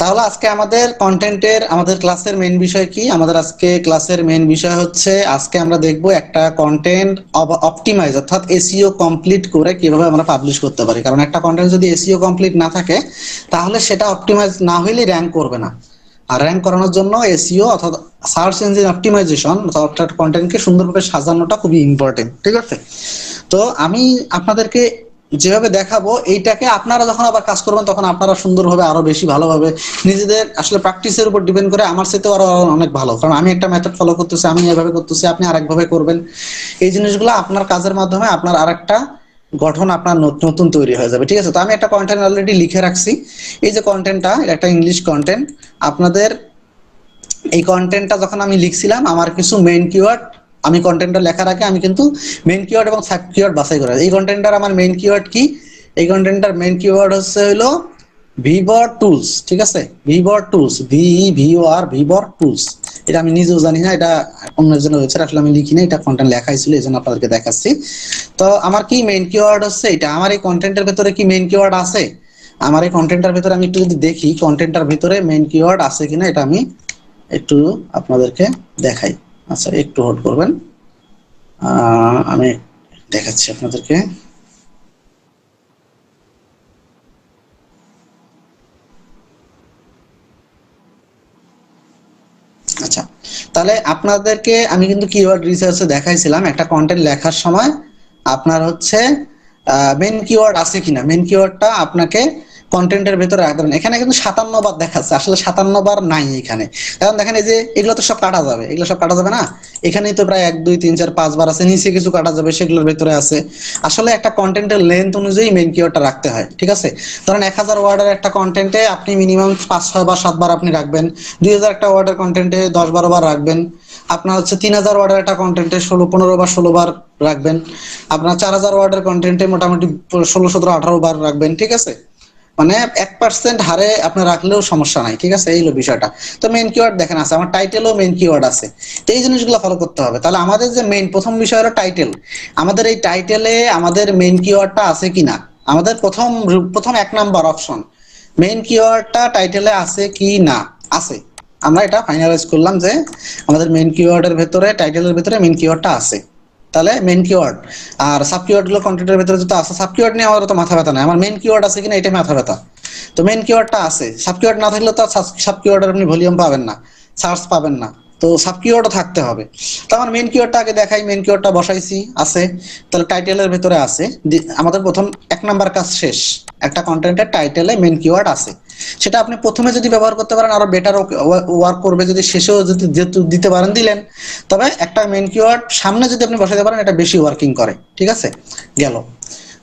তাহলে আজকে আমাদের ক্লাসের মেইন বিষয় কি? আমাদের আজকে ক্লাসের মেইন বিষয় হচ্ছে আজকে আমরা দেখব একটা কন্টেন্ট অপটিমাইজ অর্থাৎ এসইও কমপ্লিট করে কিভাবে আমরা পাবলিশ করতে পারি। কারণ একটা কন্টেন্ট যদি এসইও কমপ্লিট না থাকে তাহলে সেটা অপটিমাইজ না হইলে র্যাঙ্ক করবে না। আর র্যাঙ্ক করানোর জন্য এসইও অর্থাৎ সার্চ ইঞ্জিন অপটিমাইজেশন অর্থাৎ কন্টেন্টকে সুন্দরভাবে সাজানোটা খুবই ইম্পর্টেন্ট। ঠিক আছে, তো আমি আপনাদেরকে যেভাবে দেখাবো এইটাকে আপনারা যখন আবার কাজ করবেন তখন আপনারা সুন্দরভাবে আরো বেশি ভালোভাবে নিজেদের আসলে প্র্যাকটিসের উপর ডিপেন্ড করে আমার সাথে আরো অনেক ভালো, কারণ আমি একটা মেথড ফলো করতেছি, আমি এভাবে করতেছি, আপনি আরেকভাবে করবেন। এই জিনিসগুলো আপনার কাজের মাধ্যমে আপনার আরেকটা গঠন আপনার নতুন তৈরি হয়ে যাবে। ঠিক আছে, তো আমি একটা কন্টেন্ট অলরেডি লিখে রাখছি। এই যে কন্টেন্টটা, একটা ইংলিশ কন্টেন্ট। আপনাদের এই কন্টেন্টটা যখন আমি লিখছিলাম আমার কিছু মেইন কিওয়ার্ড, আমি কন্টেন্টটা লেখার আগে আমি কিন্তু মেইন কিওয়ার্ড এবং সাব কিওয়ার্ড বাছাই করে এই কন্টেন্টটার আমার মেইন কিওয়ার্ড কি? এই কন্টেন্টটার মেইন কিওয়ার্ড হচ্ছে হলো ভিবর টুলস। ঠিক আছে, ভিবর টুলস, ভিবর টুলস। এটা আমি নিজেও জানি না, এটা অন্য একজনের ওয়েবসাইট, আসলে আমি লিখি না, এটা কন্টেন্ট লেখাই ছিল, এই জন্য আপনাদেরকে দেখাচ্ছি। তো আমার কি মেইন কিওয়ার্ড হচ্ছে এটা। আমার এই কন্টেন্টের ভেতরে কি মেইন কিওয়ার্ড আছে? আমার এই কন্টেন্টের ভেতরে আমি একটু যদি দেখি কন্টেন্টের ভিতরে মেইন কিওয়ার্ড আছে কিনা, এটা আমি একটু আপনাদেরকে দেখাই। আচ্ছা, একটু হোল্ড করবেন, আমি দেখাচ্ছি আপনাদেরকে। আচ্ছা, তাহলে আপনাদেরকে আমি কিন্তু কিওয়ার্ড রিসার্চে দেখাইছিলাম একটা কন্টেন্ট লেখার সময় আপনার হচ্ছে মেন কিওয়ার্ড আছে কিনা, মেন কিওয়ার্ডটা আপনাকে কন্টেন্টের ভেতরে রাখবেন। এখানে কিন্তু 57 বার দেখাচ্ছে, আসলে 57 বার নাই এখানে। কারণ দেখেন এই যে এগুলো তো সব কাটা যাবে, এগুলো সব কাটা যাবে না। এখানেই তো প্রায় 1 2 3 4 5 বার আছে, নিচে কিছু কাটা যাবে, সেগুলোর ভেতরে আছে। আসলে একটা কন্টেন্টের লেন্থ অনুযায়ী মেইন কিওয়ার্ডটা রাখতে হয়। ঠিক আছে, ধরেন 1000 ওয়ার্ডের একটা কন্টেন্টে আপনি মিনিমাম 5 6 বার 7 বার আপনি রাখবেন। 2000 একটা ওয়ার্ডের কন্টেন্টে 10 12 বার রাখবেন। আপনার হচ্ছে 3000 ওয়ার্ডের একটা কন্টেন্টে 16 15 বার 16 বার রাখবেন। আপনার 4000 ওয়ার্ডের কন্টেন্টে মোটামুটি 16 17 18 বার রাখবেন। ঠিক আছে, মানে 1% হারে আপনি রাখলেও সমস্যা নাই। ঠিক আছে, এই হলো বিষয়টা। তো মেইন কিওয়ার্ড দেখেন আছে, আমার টাইটেলও মেইন কিওয়ার্ড আছে। তো এই জিনিসগুলো ফলো করতে হবে। তাহলে আমাদের যে মেইন প্রথম বিষয় হলো টাইটেল। আমাদের এই টাইটেলে আমাদের মেইন কিওয়ার্ডটা আছে কিনা, আমাদের প্রথম প্রথম 1 নাম্বার অপশন মেইন কিওয়ার্ডটা টাইটেলে আছে কি না। আছে, আমরা এটা ফাইনালাইজ করলাম যে আমাদের মেইন কিওয়ার্ডের ভেতরে টাইটেলের ভেতরে মেইন কিওয়ার্ডটা আছে। তাহলে মেইন কিওয়ার্ড আর সাব কিওয়ার্ড গুলো কন্টেন্টের ভেতরে যেটা আছে, সাব কিওয়ার্ড নিয়ে আমার তো মাথা ব্যথা নাই, আমার মেইন কিওয়ার্ড আছে কিনা এটা মাথা ব্যথা। তো মেইন কিওয়ার্ডটা আছে, সাব কিওয়ার্ড না থাকলে তো সাব কিওয়ার্ডের আপনি ভলিউম পাবেন না, সার্চ পাবেন না। তো সাব কিওয়ার্ডও থাকতে হবে। তো আমার মেইন কিওয়ার্ডটা আগে দেখাই, মেইন কিওয়ার্ডটা বসাইছি আছে। তাহলে টাইটেলের ভেতরে আছে, আমাদের প্রথম 1 নাম্বার কাজ শেষ। একটা কন্টেন্টের টাইটেলে মেইন কিওয়ার্ড আছে, সেটা আপনি প্রথমে যদি ব্যবহার করতে পারেন আরো বেটার ওয়ার্ক করবে। যদি শেষেও যদি দিতে পারেন দিলেন, তবে একটা মেইন কিওয়ার্ড সামনে যদি আপনি বসাতে পারেন এটা বেশি ওয়ার্কিং করে। ঠিক আছে, গেল।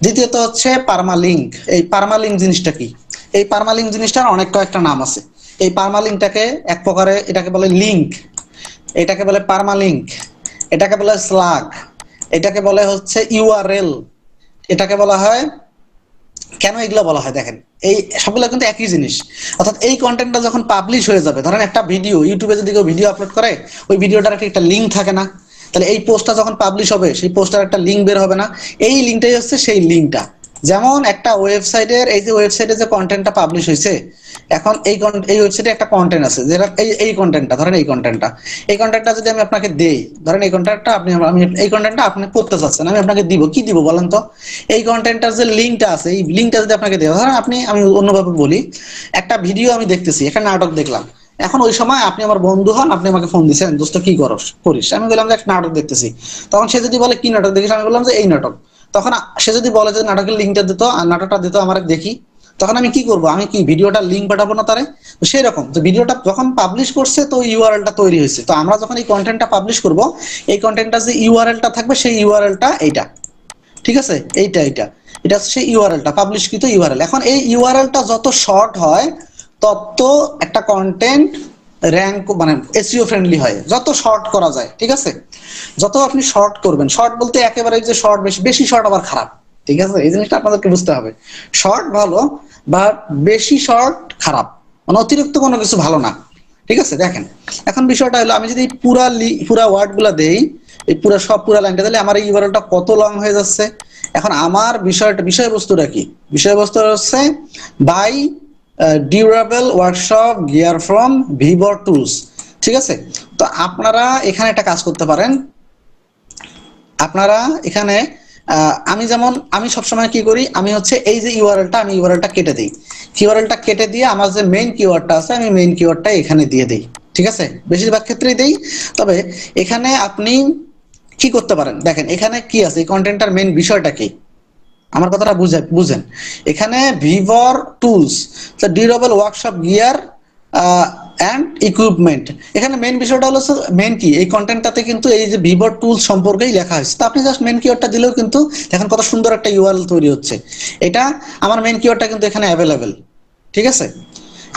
দ্বিতীয়ত হচ্ছে পারমালিঙ্ক। এই পারমালিঙ্ক জিনিসটা কি? এই পারমালিঙ্ক জিনিসটার অনেক কয়েকটা নাম আছে। এই পারমালিঙ্কটাকে এক প্রকারে এটাকে বলে লিঙ্ক, এটাকে বলে পারমালিঙ্ক, এটাকে বলে স্লাগ, এটাকে বলে হচ্ছে ইউআরএল, এটাকে বলা হয়। কেন এগুলো বলা হয় দেখেন, এই সবগুলো কিন্তু একই জিনিস। অর্থাৎ এই কন্টেন্টটা যখন পাবলিশ হয়ে যাবে, ধরেন একটা ভিডিও ইউটিউবে যদি কেউ ভিডিও আপলোড করে, ওই ভিডিওটার একটা লিঙ্ক থাকে না? তাহলে এই পোস্টটা যখন পাবলিশ হবে সেই পোস্টার একটা লিঙ্ক বের হবে না? এই লিঙ্কটাই হচ্ছে সেই লিঙ্কটা। যেমন একটা ওয়েবসাইটের, এই যে ওয়েবসাইটে যে কন্টেন্টটা পাবলিশ হয়েছে, এখন এই ওয়েবসাইটে একটা কন্টেন্ট আছে, যেটা এই কন্টেন্টটা, ধরেন এই কন্টেন্টটা যদি আমি আপনাকে দেই, ধরেন এই কন্টেন্টটা আমি এই কন্টেন্টটা আপনি করতে চাচ্ছেন, আমি আপনাকে দিব, কি দিব বলেন তো? এই কন্টেন্টটার যে লিঙ্কটা আছে, এই লিঙ্কটা যদি আপনাকে দেওয়া, ধরেন আমি অন্যভাবে বলি, একটা ভিডিও আমি দেখতেছি, একটা নাটক দেখলাম। এখন ওই সময় আপনি আমার বন্ধু হন, আপনি আমাকে ফোন দিচ্ছেন, দোস্ত কি করিস, আমি বললাম যে একটা নাটক দেখতেছি। তখন সে যদি বলে কি নাটক দেখিস, আমি বললাম যে এই নাটক। তখন সে যদি বলে যে নাটকের লিঙ্কটা দিত আর নাটকটা দিত আমার দেখি, তখন আমি কি করব? আমি কি ভিডিওটার লিঙ্ক পাঠাবো না তারে? তো সেই রকম, তো ভিডিওটা যখন পাবলিশ করছে তো ইউআরএলটা তৈরি হয়েছে, তো আমরা যখন এই কন্টেন্টটা পাবলিশ করব, এই কন্টেন্টটা যে ইউআরএলটা থাকবে সেই ইউআরএলটা এইটা। ঠিক আছে, এইটা এটা হচ্ছে সেই ইউআরএলটা, পাবলিশকৃত ইউআরএল। এখন এই ইউআরএলটা যত শর্ট হয় তত একটা কন্টেন্ট র্যাঙ্ক মানে এসইও ফ্রেন্ডলি হয়, যত শর্ট করা যায়। ঠিক আছে, যত আপনি শর্ট করবেন, শর্ট বলতে একেবারে যে শর্ট, বেশি বেশি শর্ট আবার খারাপ। ঠিক আছে, এই জিনিসটা আপনাদেরকে বুঝতে হবে। শর্ট ভালো, বা বেশি শর্ট খারাপ, মানে অতিরিক্ত কোনো কিছু ভালো না। ঠিক আছে, দেখেন এখন বিষয়টা হলো, আমি যদি পুরা ওয়ার্ড গুলা দেই, এই পুরা লাইনটা দিলে আমার এই ইউআরএলটা কত লং হয়ে যাচ্ছে। এখন আমার বিষয়বস্তুটা কি? বিষয়বস্তু হচ্ছে buy durable workshop gear from Vevor tools. ঠিক আছে, তো আপনারা এখানে একটা কাজ করতে পারেন। আপনারা এখানে আমি সবসময় কি করি, আমি হচ্ছে এই যে ইউআরএলটা কেটে দিই। ইউআরএলটা কেটে দিয়ে আমার যে মেইন কিওয়ার্ডটা আছে আমি মেইন কিওয়ার্ডটা এখানে দিয়ে দিই। ঠিক আছে, বেশিরভাগ ক্ষেত্রেই দেই। তবে এখানে আপনি কি করতে পারেন, দেখেন এখানে কি আছে, এই কন্টেন্টটার মেইন বিষয়টা কি, আমার কথাটা বুঝেন। এখানে Vevor tools, durable workshop gear and equipment, এখানে মেন বিষয়টা হলো মেন কি, এই কন্টেন্টটাতে কিন্তু এই যে ভিভর টুলস সম্পর্কেই লেখা হয়েছে। তো আপনি জাস্ট মেন কিওয়ার্ডটা দিলেও কিন্তু দেখেন কত সুন্দর একটা ইউআরএল তৈরি হচ্ছে। এটা আমার মেন কিওয়ার্ডটা কিন্তু এখানে অ্যাভেলেবেল। ঠিক আছে,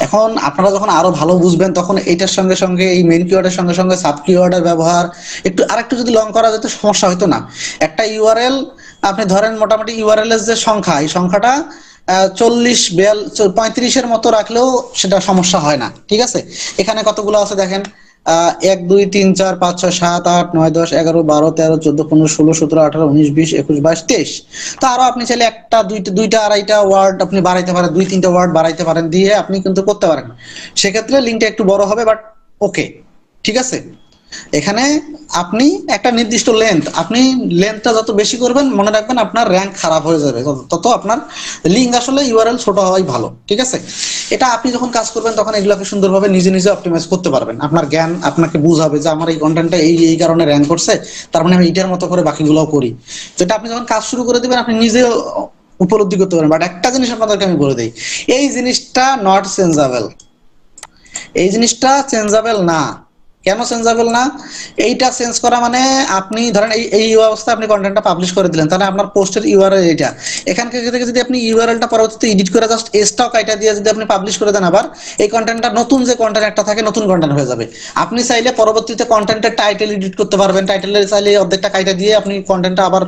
এখন আপনারা যখন আরো ভালো বুঝবেন তখন এইটার সঙ্গে সঙ্গে এই মেন কিওয়ার্ডের সঙ্গে সঙ্গে সাব কিওয়ার্ডের ব্যবহার একটু আরেকটু যদি লং করা যেত সমস্যা হতো না। একটা ইউআরএল আপনি ধরেন মোটামুটি ইউআরএল এর যে সংখ্যা, এই সংখ্যাটা 40 35 মতো রাখলেও সেটা সমস্যা হয় না। ঠিক আছে, এখানে কতগুলো আছে দেখেন, 1 2 3 4 5 6 7 8 9 10 11 12 13 14 15 16 17 18 19 20 21 22 23। তো আরো আপনি চাইলে একটা দুইটা আড়াইটা ওয়ার্ড আপনি বাড়াইতে পারেন, 2 3টা ওয়ার্ড বাড়াইতে পারেন, দিয়ে আপনি কিন্তু করতে পারেন। সেক্ষেত্রে লিঙ্কটা একটু বড় হবে, বাট ওকে। ঠিক আছে, এখানে আপনি একটা নির্দিষ্ট আপনি লেন্থটা যত বেশি করবেন মনে রাখবেন আপনার র্যাঙ্ক খারাপ হয়ে যাবে, তত আপনার লিঙ্ক আসলে ইউআরএল ছোট হওয়াই ভালো। ঠিক আছে, এটা আপনি যখন কাজ করবেন তখন এগুলোকে সুন্দরভাবে নিজে নিজে অপটিমাইজ করতে পারবেন। আপনার জ্ঞান আপনাকে বুঝাবে যে আমার এই কন্টেন্টটা এই কারণে র্যাঙ্ক করছে, তার মানে আমি এইটার মতো করে বাকিগুলোও করি। যেটা আপনি যখন কাজ শুরু করে দিবেন আপনি নিজে উপলব্ধি করতে পারেন। বাট একটা জিনিস আপনাদেরকে আমি বলে দিই, এই জিনিসটা নট চেঞ্জেবল, এই জিনিসটা চেঞ্জেবল না। কেন চেঞ্জেবল না? এইটা চেঞ্জ করা মানে আপনি ধরেন এই অবস্থায় আপনি কন্টেন্টটা পাবলিশ করে দিলেন, তাহলে আপনার পোস্টের ইউআরএল এইটা, এখান থেকে যদি আপনি ইউআরএলটা পরবর্তীতে এডিট করে জাস্ট এসটাও কাইটা দিয়ে যদি আপনি পাবলিশ করে দেন, আবার এই কন্টেন্টটা নতুন যে কন্টেন্ট একটা থাকে নতুন কন্টেন্ট হয়ে যাবে। আপনি চাইলে পরবর্তীতে কন্টেন্টের টাইটেল এডিট করতে পারবেন, টাইটেলের চাইলে অর্ধেকটা কাইটা দিয়ে আপনি কন্টেন্টটা আবার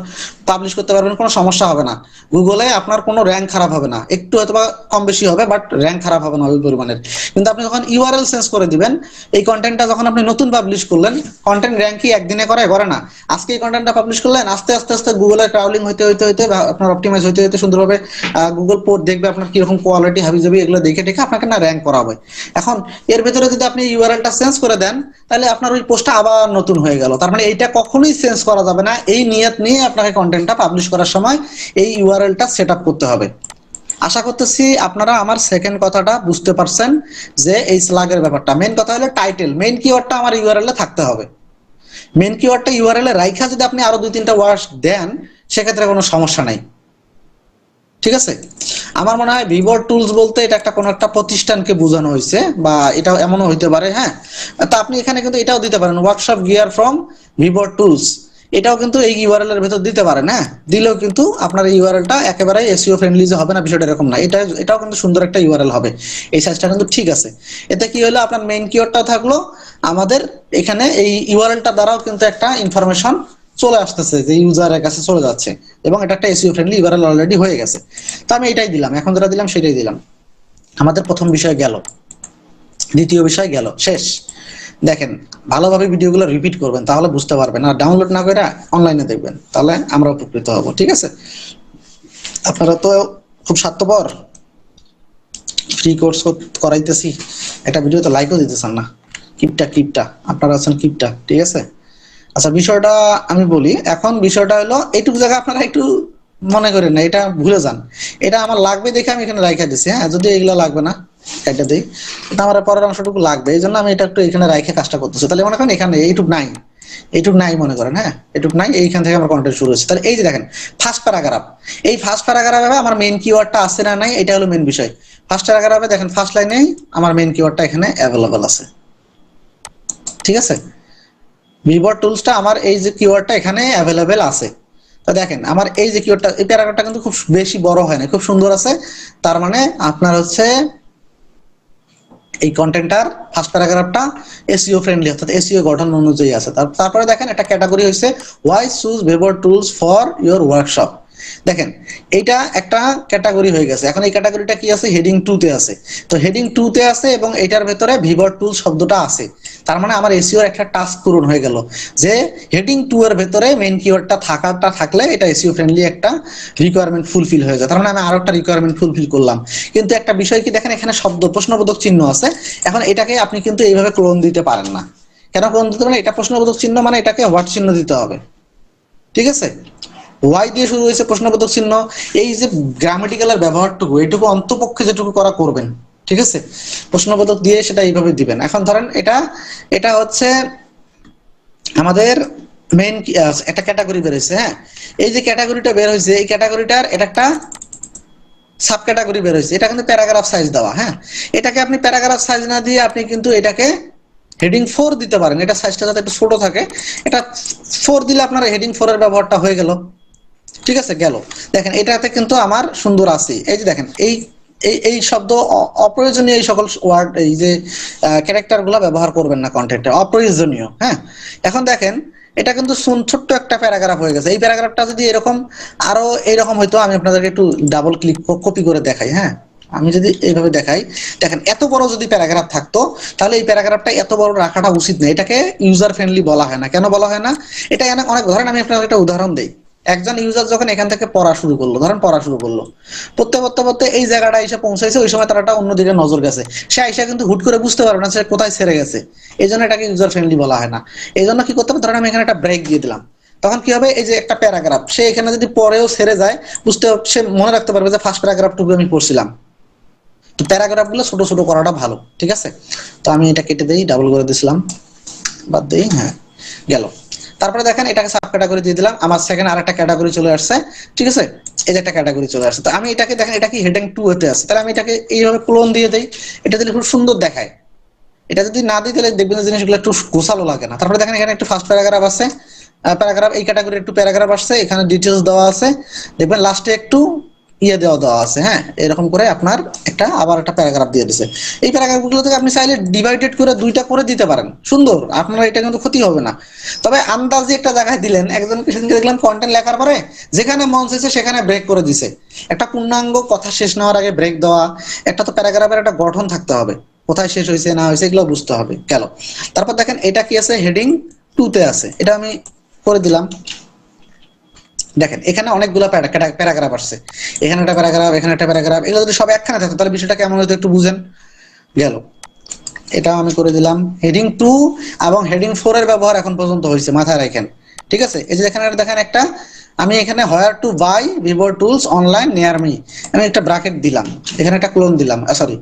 পাবলিশ করতে পারবেন, কোনো সমস্যা হবে না। গুগলে আপনার কোনো র্যাঙ্ক খারাপ হবে না, একটু হয়তো কম বেশি হবে, বাট র্যাঙ্ক খারাপ হবে না ওই পরিমাণের। কিন্তু আপনি যখন ইউআরএল চেঞ্জ করে দিবেন, এই কন্টেন্টটা যখন আপনি নতুন পাবলিশ করলেন, কন্টেন্ট র্যাঙ্ক কি একদিনে করে না। আজকে এই কন্টেন্টটা পাবলিশ করলেন, আস্তে আস্তে আস্তে গুগলের ক্রাউলিং হইতে হইতে হইতে আপনার অপটিমাইজ হইতে হইতে সুন্দরভাবে গুগল পোর্ট দেখবে আপনার কিরকম কোয়ালিটি হাবি যাবি, এগুলো দেখে দেখে আপনাকে না র্যাঙ্ক করাবে। এখন এর ভেতরে যদি আপনি ইউআরএলটা চেঞ্জ করে দেন, তাহলে আপনার ওই পোস্টটা আবার নতুন হয়ে গেল। তার মানে এইটা কখনোই চেঞ্জ করা যাবে না। এই নিয়ত নিয়ে আপনাকে কন্টেন্টটা পাবলিশ করার সময় এই ইউআরএলটা সেট আপ করতে হবে। আশা করতেছি আপনারা আমার সেকেন্ড কথাটা বুঝতে পারছেন, যে এই স্লাগের ব্যাপারটা। মেন কথা হলো টাইটেল, মেইন কিওয়ার্ডটা আমার ইউআরএল এ থাকতে হবে। মেন কিওয়ার্ডটা ইউআরএল এ রাইখা যদি আপনি আরো 2 3টা ওয়ার্ড দেন, সেক্ষেত্রে কোনো সমস্যা নাই। ঠিক আছে, আমার মনে হয় ভিভর টুলস বলতে এটা একটা কোনো একটা প্রতিষ্ঠানকে বোঝানো হয়েছে, বা এটা এমনও হইতে পারে। হ্যাঁ, তা আপনি এখানে কিন্তু এটাও দিতে পারেন, workshop gear from Vevor tools, এটাও কিন্তু এই ইউআরএল এর ভেতর দিতে পারেন। হ্যাঁ, দিলেও কিন্তু আপনার এই ইউআরএলটা একেবারে এসইও ফ্রেন্ডলি যে হবে না, বিষয়টা এরকম না। এটাও কিন্তু সুন্দর একটা ইউআরএল হবে, এই সাইজটা কিন্তু ঠিক আছে। এতে কি হলো, আপনার মেইন কিওয়ার্ডটাও থাকলো, আমাদের এখানে এই ইউআরএলটা দ্বারাও কিন্তু একটা ইনফরমেশন চলে আসতেছে, যে ইউজারের কাছে চলে যাচ্ছে, এবং এটা একটা এসইও ফ্রেন্ডলি ইউআরএল অলরেডি হয়ে গেছে। তো আমি এটাই দিলাম, এখন যেটা দিলাম সেটাই দিলাম। আমাদের প্রথম বিষয় গেল, দ্বিতীয় বিষয় গেল, শেষ। দেখেন, ভালোভাবে ভিডিওগুলো রিপিট করবেন, তাহলে বুঝতে পারবেন। আর ডাউনলোড না করে অনলাইনে দেখবেন, তাহলে আমরা উপকৃত হব। ঠিক আছে, আপনারা তো খুব স্বার্থপর, ফ্রি কোর্স করাইতেছি, একটা ভিডিও তো লাইকও দিতেছেন না। কিপটা আপনারা আছেন কিপটা। ঠিক আছে, আচ্ছা বিষয়টা আমি বলি। এখন বিষয়টা হলো এইটুকু জায়গা আপনারা একটু মনে করেন না, এটা ভুলে যান। এটা আমার লাগবে দেখে আমি এখানে রাইখা দিছি। হ্যাঁ, যদি এগুলো লাগবে না এটা দিই, কিন্তু আমার পরের অংশটুকু লাগবে, এই জন্য আমি এটা একটু এখানে রাইখে কাজটা করতেছি। তাহলে মনে করেন এখানে এইটুক নাই মনে করেন। হ্যাঁ, এটুক নাই, এইখান থেকে আমার কন্টেন্ট শুরু হচ্ছে। তাহলে এই যে দেখেন ফার্স্ট প্যারাগ্রাফ, এই ফার্স্ট প্যারাগ্রাফে আমার মেইন কিওয়ার্ডটা আছে না নাই, এটা হলো মেইন বিষয়। ফার্স্ট প্যারাগ্রাফে দেখেন ফার্স্ট লাইনেই আমার মেইন কিওয়ার্ডটা এখানে অ্যাভেলেবল আছে। ঠিক আছে, ভিভর টুলসটা আমার এই যে কিওয়ার্ডটা এখানে অ্যাভেলেবেল আছে। তো দেখেন আমার এই যে কিওয়ার্ডটা, এই প্যারাগ্রাফটা কিন্তু খুব বেশি বড় হয় না, খুব সুন্দর আছে। তার মানে আপনার হচ্ছে এই কন্টেন্টটার ফার্স্ট প্যারাগ্রাফটা এসইও ফ্রেন্ডলি, অর্থাৎ এসইও গঠন অনুযায়ী আছে। তারপরে দেখেন একটা ক্যাটাগরি হয়েছে, why choose Vevor tools for your workshop. দেখেন এইটা একটা ক্যাটাগরি হয়ে গেছে। এখন এই ক্যাটাগরিটা কি আছে, হেডিং 2 তে আছে। তো হেডিং 2 তে আছে এবং এটার ভেতরে ভিভর টুল শব্দটা আছে। তার মানে আমার এসইওর একটা টাস্ক পূরণ হয়ে গেল, যে হেডিং 2 এর ভেতরে মেইন কিওয়ার্ডটা থাকলে এটা এসইও ফ্রেন্ডলি একটা রিকোয়ারমেন্ট ফুলফিল হয়ে যায়। তার মানে আমি আরো একটা রিকোয়ারমেন্ট ফুলফিল করলাম। কিন্তু একটা বিষয় কি দেখেন, এখানে শব্দ প্রশ্নবোধক চিহ্ন আছে। এখন এটাকে আপনি কিন্তু এইভাবে ক্লোন দিতে পারেন না। কেন ক্লোন দিতে পারেন? এটা প্রশ্নবোধক চিহ্ন, মানে এটাকে হোয়াট চিহ্ন দিতে হবে, ঠিক আছে? ওয়াই দিয়ে শুরু হয়েছে প্রশ্নবোধক চিহ্ন। এই যে গ্রামাটিক্যালের ব্যবহারটুকু, এইটুকু অন্তপক্ষে যেটুকু করা করবেন, ঠিক আছে? প্রশ্নবোধক দিয়ে সেটা এইভাবে দিবেন। এখন ধরেন এটা এটা হচ্ছে আমাদের মেইন একটা ক্যাটাগরি বের হয়েছে, হ্যাঁ। এই যে ক্যাটাগরিটা বের হয়েছে, এই ক্যাটাগরিটার এটা একটা সাব ক্যাটাগরি বের হয়েছে, এটা কিন্তু প্যারাগ্রাফ সাইজ দেওয়া, হ্যাঁ। এটাকে আপনি প্যারাগ্রাফ সাইজ না দিয়ে আপনি কিন্তু এটাকে হেডিং 4 দিতে পারেন, এটা সাইজটা যাতে একটু ছোট থাকে। এটা 4 দিলে আপনার হেডিং 4 এর ব্যবহারটা হয়ে গেল, ঠিক আছে? গেল। দেখেন এটাতে কিন্তু আমার সুন্দর আছে, এই যে দেখেন এই এই এই শব্দ অপ্রয়োজনীয় এই সকল ওয়ার্ড, এই যে ক্যারেক্টার গুলো ব্যবহার করবেন না কন্টেন্টে, অপ্রয়োজনীয়, হ্যাঁ। এখন দেখেন এটা কিন্তু ছোট্ট একটা প্যারাগ্রাফ হয়ে গেছে। এই প্যারাগ্রাফটা যদি এরকম আরো এইরকম হয়তো, আমি আপনাদেরকে একটু ডাবল ক্লিক কপি করে দেখাই, হ্যাঁ। আমি যদি এইভাবে দেখাই, দেখেন এত বড় যদি প্যারাগ্রাফ থাকতো, তাহলে এই প্যারাগ্রাফটা এত বড় রাখাটা উচিত না। এটাকে ইউজার ফ্রেন্ডলি বলা হয় না। কেন বলা হয় না? এটা অনেক, ধরেন আমি আপনাকে একটা উদাহরণ দেই। একজন ইউজার যখন এখান থেকে পড়া শুরু করলো, ধরেন পড়া শুরু করলো, পড়তে পড়তে পড়তে এই জায়গাটা এসে পৌঁছাইছে, ওই সময় তার একটা অন্যদিকে নজর গেছে। সে আইসা কিন্তু হুট করে বুঝতে পারবে না সে কোথায় ছেড়ে গেছে। এই জন্য এটাকে ইউজার ফ্রেন্ডলি বলা হয় না। এই জন্য কি করতে হবে, ধরেন আমি এখানে একটা ব্রেক দিয়ে দিলাম, তখন কি হবে, এই যে একটা প্যারাগ্রাফ সে এখানে যদি পরেও ছেড়ে যায়, সে মনে রাখতে পারবে যে ফার্স্ট প্যারাগ্রাফটুকু আমি পড়ছিলাম। তো প্যারাগ্রাফ গুলো ছোট ছোট করাটা ভালো, ঠিক আছে? তো আমি এটা কেটে দিই, ডাবল করে দিছিলাম, বাদ দিই, হ্যাঁ, গেল। তারপরে দেখেন এটাকে সাব ক্যাটাগরি দিয়ে দিলাম, আমার সেকেন্ড আরেকটা ক্যাটাগরি চলে আসছে, ঠিক আছে? এই যে একটা ক্যাটাগরি চলে আসছে। তো আমি এটাকে দেখেন, এটা কি হেডিং 2 এতে আছে, তাহলে আমি এটাকে এইভাবে ক্লোন দিয়ে দেই, এটা দিলে খুব সুন্দর দেখায়। এটা যদি না দিই তাহলে দেখবেন যে জিনিসগুলো একটু গোছালো লাগে না। তারপরে দেখেন এখানে একটু ফার্স্ট প্যারাগ্রাফ আছে, প্যারাগ্রাফ এই ক্যাটাগরি একটু প্যারাগ্রাফ আসছে, এখানে ডিটেলস দেওয়া আছে, দেখবেন লাস্টে একটু দেওয়া আছে, হ্যাঁ। এরকম করে আপনার আবার একটা প্যারাগ্রাফ দিয়ে দিছে। এই প্যারাগ্রাফগুলো থেকে আপনি চাইলে ডিভাইডেড করে দুইটা করে দিতে পারেন, সুন্দর, আপনার এটা কিন্তু ক্ষতি হবে না। তবে আন্দাজে একটা জায়গায় দিলেন, একজনকে সেদিনকে দেখলাম কন্টেন্ট লেখার পরে যেখানে মন চাইছে সেখানে ব্রেক করে দিছে। একটা পূর্ণাঙ্গ কথা শেষ নেওয়ার আগে ব্রেক দেওয়া, একটা তো প্যারাগ্রাফের একটা গঠন থাকতে হবে, কোথায় শেষ হয়েছে না হয়েছে এগুলো বুঝতে হবে, গেল। তারপর দেখেন এটা কি আছে, হেডিং 2 তে আছে, এটা আমি করে দিলাম। দেখেন এখানে অনেকগুলো প্যারাগ্রাফ আসছে, এখানে একটা প্যারাগ্রাফ, এখানে একটা প্যারাগ্রাফ, এগুলো যদি সব একখানে থাকতো তাহলে বিষয়টা কেমন হতো একটু বুঝেন, গেল। এটাও আমি করে দিলাম। হেডিং 2 এবং হেডিং 4 এর ব্যবহার এখন পর্যন্ত হয়েছে, মাথায় রাখেন, ঠিক আছে? এই যে এখানে দেখেন একটা, আমি এখানে where to buy Vivo tools online near me, আমি একটা ব্র্যাকেট দিলাম, এখানে একটা ক্লোন দিলাম, সরি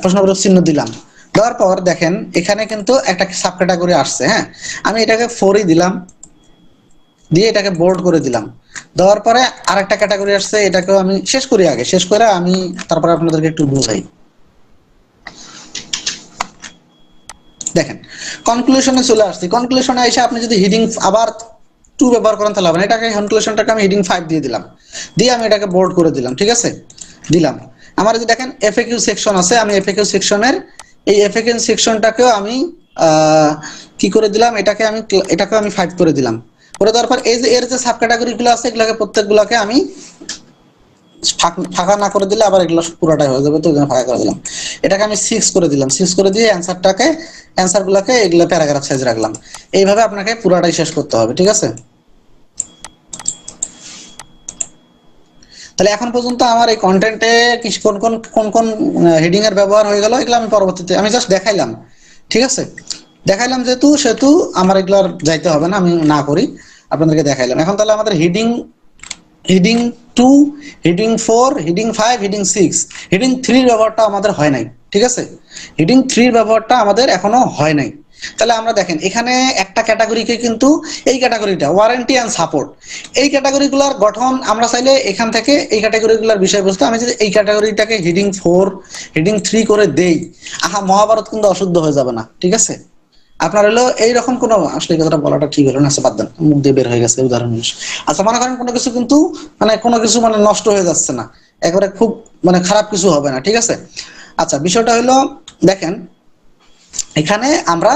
প্রশ্নবোধক চিহ্ন দিলাম। দেওয়ার পর দেখেন এখানে কিন্তু একটা সাব ক্যাটাগরি আসছে, হ্যাঁ। আমি এটাকে 4ই দিলাম, দিয়ে এটাকে বোল্ড করে দিলাম। দেওয়ার পরে আরেকটা ক্যাটাগরি আসছে, এটাকেও আমি শেষ করি, আগে শেষ করে আমি তারপরে আপনাদেরকে একটু বুঝাই। দেখেন কনক্লুশনে চলে আসছি, কনক্লুশনে এসে আপনি যদি হিডিং আবার 2 ব্যবহার করেন তাহলে হবে না। এটাকে কনক্লুশনটাকে আমি হিডিং 5 দিয়ে দিলাম, দিয়ে আমি এটাকে বোল্ড করে দিলাম, ঠিক আছে? দিলাম। আমার যদি দেখেন এফএকিউ সেকশন আছে, আমি এফএকিউ সেকশনের এই এফএকিউ সেকশনটাকেও আমি কি করে দিলাম, এটাকেও আমি 5 করে দিলাম। করে দেওয়ার পর এই যে এর যে সাব ক্যাটাগরি গুলো আছে, এগুলোকে প্রত্যেকগুলোকে আমি ফাঁকা না করে দিলে আবার এগুলো পুরোটাই হয়ে যাবে, তো ফাঁকা করে দিলাম। এটাকে আমি 6 করে দিলাম, 6 করে দিয়ে অ্যান্সার গুলাকে এগুলো প্যারাগ্রাফ সাইজ রাখলাম। এইভাবে আপনাকে পুরোটাই শেষ করতে হবে, ঠিক আছে? তাহলে এখন পর্যন্ত আমার এই কন্টেন্টে কোন কোন কোন কোন হেডিং এর ব্যবহার হয়ে গেল, এগুলো আমি পরবর্তীতে আমি জাস্ট দেখাইলাম, ঠিক আছে? দেখাইলাম যেহেতু সেহেতু আমার এগুলো যাইতে হবে না, আমি না করি, আপনাদেরকে দেখাইলাম। এখন তাহলে আমাদের heading 2, heading 4, heading 5, heading 6, heading 3 ব্যবহারটা আমাদের হয় নাই, ঠিক আছে? হেডিং 3 ব্যবহারটা আমাদের এখনো হয় নাই। তাহলে আমরা দেখেন এখানে একটা ক্যাটাগরিকে কিন্তু এই ক্যাটাগরিটা ওয়ারেন্টি এন্ড সাপোর্ট, এই ক্যাটাগরিগুলোর গঠন আমরা চাইলে এখান থেকে এই ক্যাটাগরিগুলোর বিষয়বস্তু আমি যদি এই ক্যাটাগরিটাকে হেডিং 4, হেডিং 3 করে দেই, মহাভারত কিন্তু অশুদ্ধ হয়ে যাবে না, ঠিক আছে? আপনার হলো এইরকম কোনো, আসলে কথাটা বলাটা ঠিক হলো না, আচ্ছা বাদ দেন, মুখ দিয়ে বের হয়ে গেছে উদাহরণ। আচ্ছা মনে করেন কোনো কিছু কিন্তু কোনো কিছু নষ্ট হয়ে যাচ্ছে না, একবারে খুব খারাপ কিছু হবে না, ঠিক আছে? আচ্ছা বিষয়টা হলো দেখেন এখানে আমরা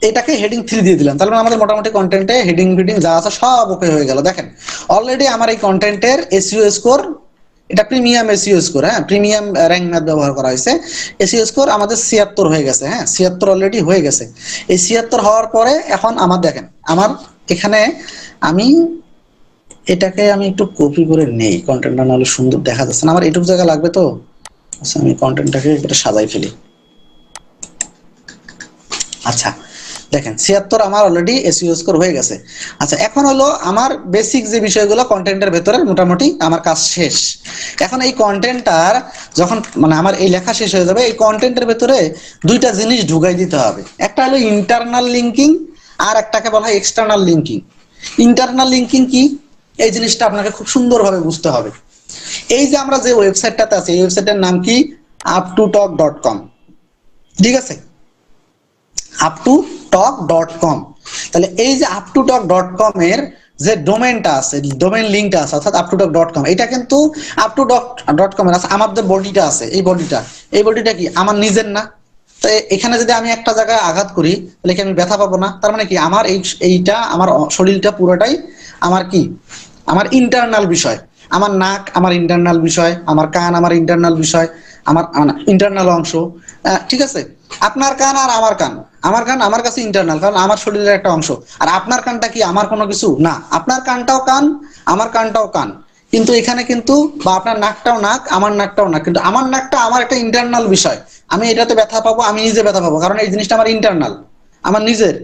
এটাকে হেডিং 3 দিয়ে দিলাম, তাহলে আমাদের মোটামুটি কন্টেন্টে হেডিং ফিডিং যা আছে সব ওকে হয়ে গেল। দেখেন অলরেডি আমার এই কন্টেন্টের এসইও স্কোর এটা প্রিমিয়াম এসইও স্কোর, হ্যাঁ, প্রিমিয়াম র্যাঙ্ক ম্যাথ ব্যবহার করা হয়েছে। এসইও স্কোর আমাদের 76 হয়ে গেছে, হ্যাঁ, 76 অলরেডি হয়ে গেছে। এই 76 হওয়ার পরে এখন আমার দেখেন, আমার এখানে আমি এটাকে আমি একটু কপি করে নেই, কন্টেন্টটা নাহলে সুন্দর দেখা যাচ্ছে না, আমার এটুকু জায়গা লাগবে তো। আচ্ছা, আমি কন্টেন্টটাকে একটু সাজাই ফেলি। আচ্ছা, দেখেন 76 আমার অলরেডি এসইও স্কোর হয়ে গেছে। আচ্ছা, এখন হলো আমার বেসিক যে বিষয়গুলো কন্টেন্টের ভেতরে মোটামুটি আমার কাজ শেষ। এখন এই কন্টেন্টটার যখন মানে আমার এই লেখা শেষ হয়ে যাবে, এই কন্টেন্টের ভেতরে দুইটা জিনিস ঢুকাই দিতে হবে। একটা হলো ইন্টারনাল লিঙ্কিং, আর একটাকে বলা হয় এক্সটার্নাল লিঙ্কিং। ইন্টারনাল লিঙ্কিং কি, এই জিনিসটা আপনাকে খুব সুন্দরভাবে বুঝতে হবে। এই যে আমরা যে ওয়েবসাইটটাতে আছি, এই ওয়েবসাইটের নাম কি, up2talk.com, ঠিক আছে, up2talk.com। তাহলে এই যে up2talk.com এর যে ডোমেনটা আছে, ডোমেন লিঙ্কটা আছে, অর্থাৎ up2talk.com, এটা কিন্তু up2talk.com এর আছে। আমার যে বডিটা আছে, এই বডিটা কি আমার নিজের না? তো এখানে যদি আমি একটা জায়গায় আঘাত করি, তাহলে কি আমি ব্যথা পাবো না? তার মানে কি আমার এইটা আমার শরীরটা পুরোটাই আমার কি, আমার ইন্টারনাল বিষয়। আমার নাক আমার ইন্টারনাল বিষয়, আমার কান আমার ইন্টারনাল বিষয়, আমার ইন্টারনাল অংশ। ঠিক আছে, আপনার কান আর আমার কান আমার কাছে ইন্টারনাল, কারণ আমার শরীরের একটা অংশ। আর আপনার কানটা কি আমার কোনো কিছু না? আপনার কানটাও কান, আমার কানটাও কান, কিন্তু এখানে কিন্তু, বা আপনার নাকটাও নাক, আমার নাকটাও নাক, কিন্তু আমার নাকটা আমার একটা ইন্টারনাল বিষয়। আমি এটাতে ব্যথা পাবো, আমি নিজে ব্যথা পাবো, কারণ এই জিনিসটা আমার ইন্টারনাল, আমার নিজের।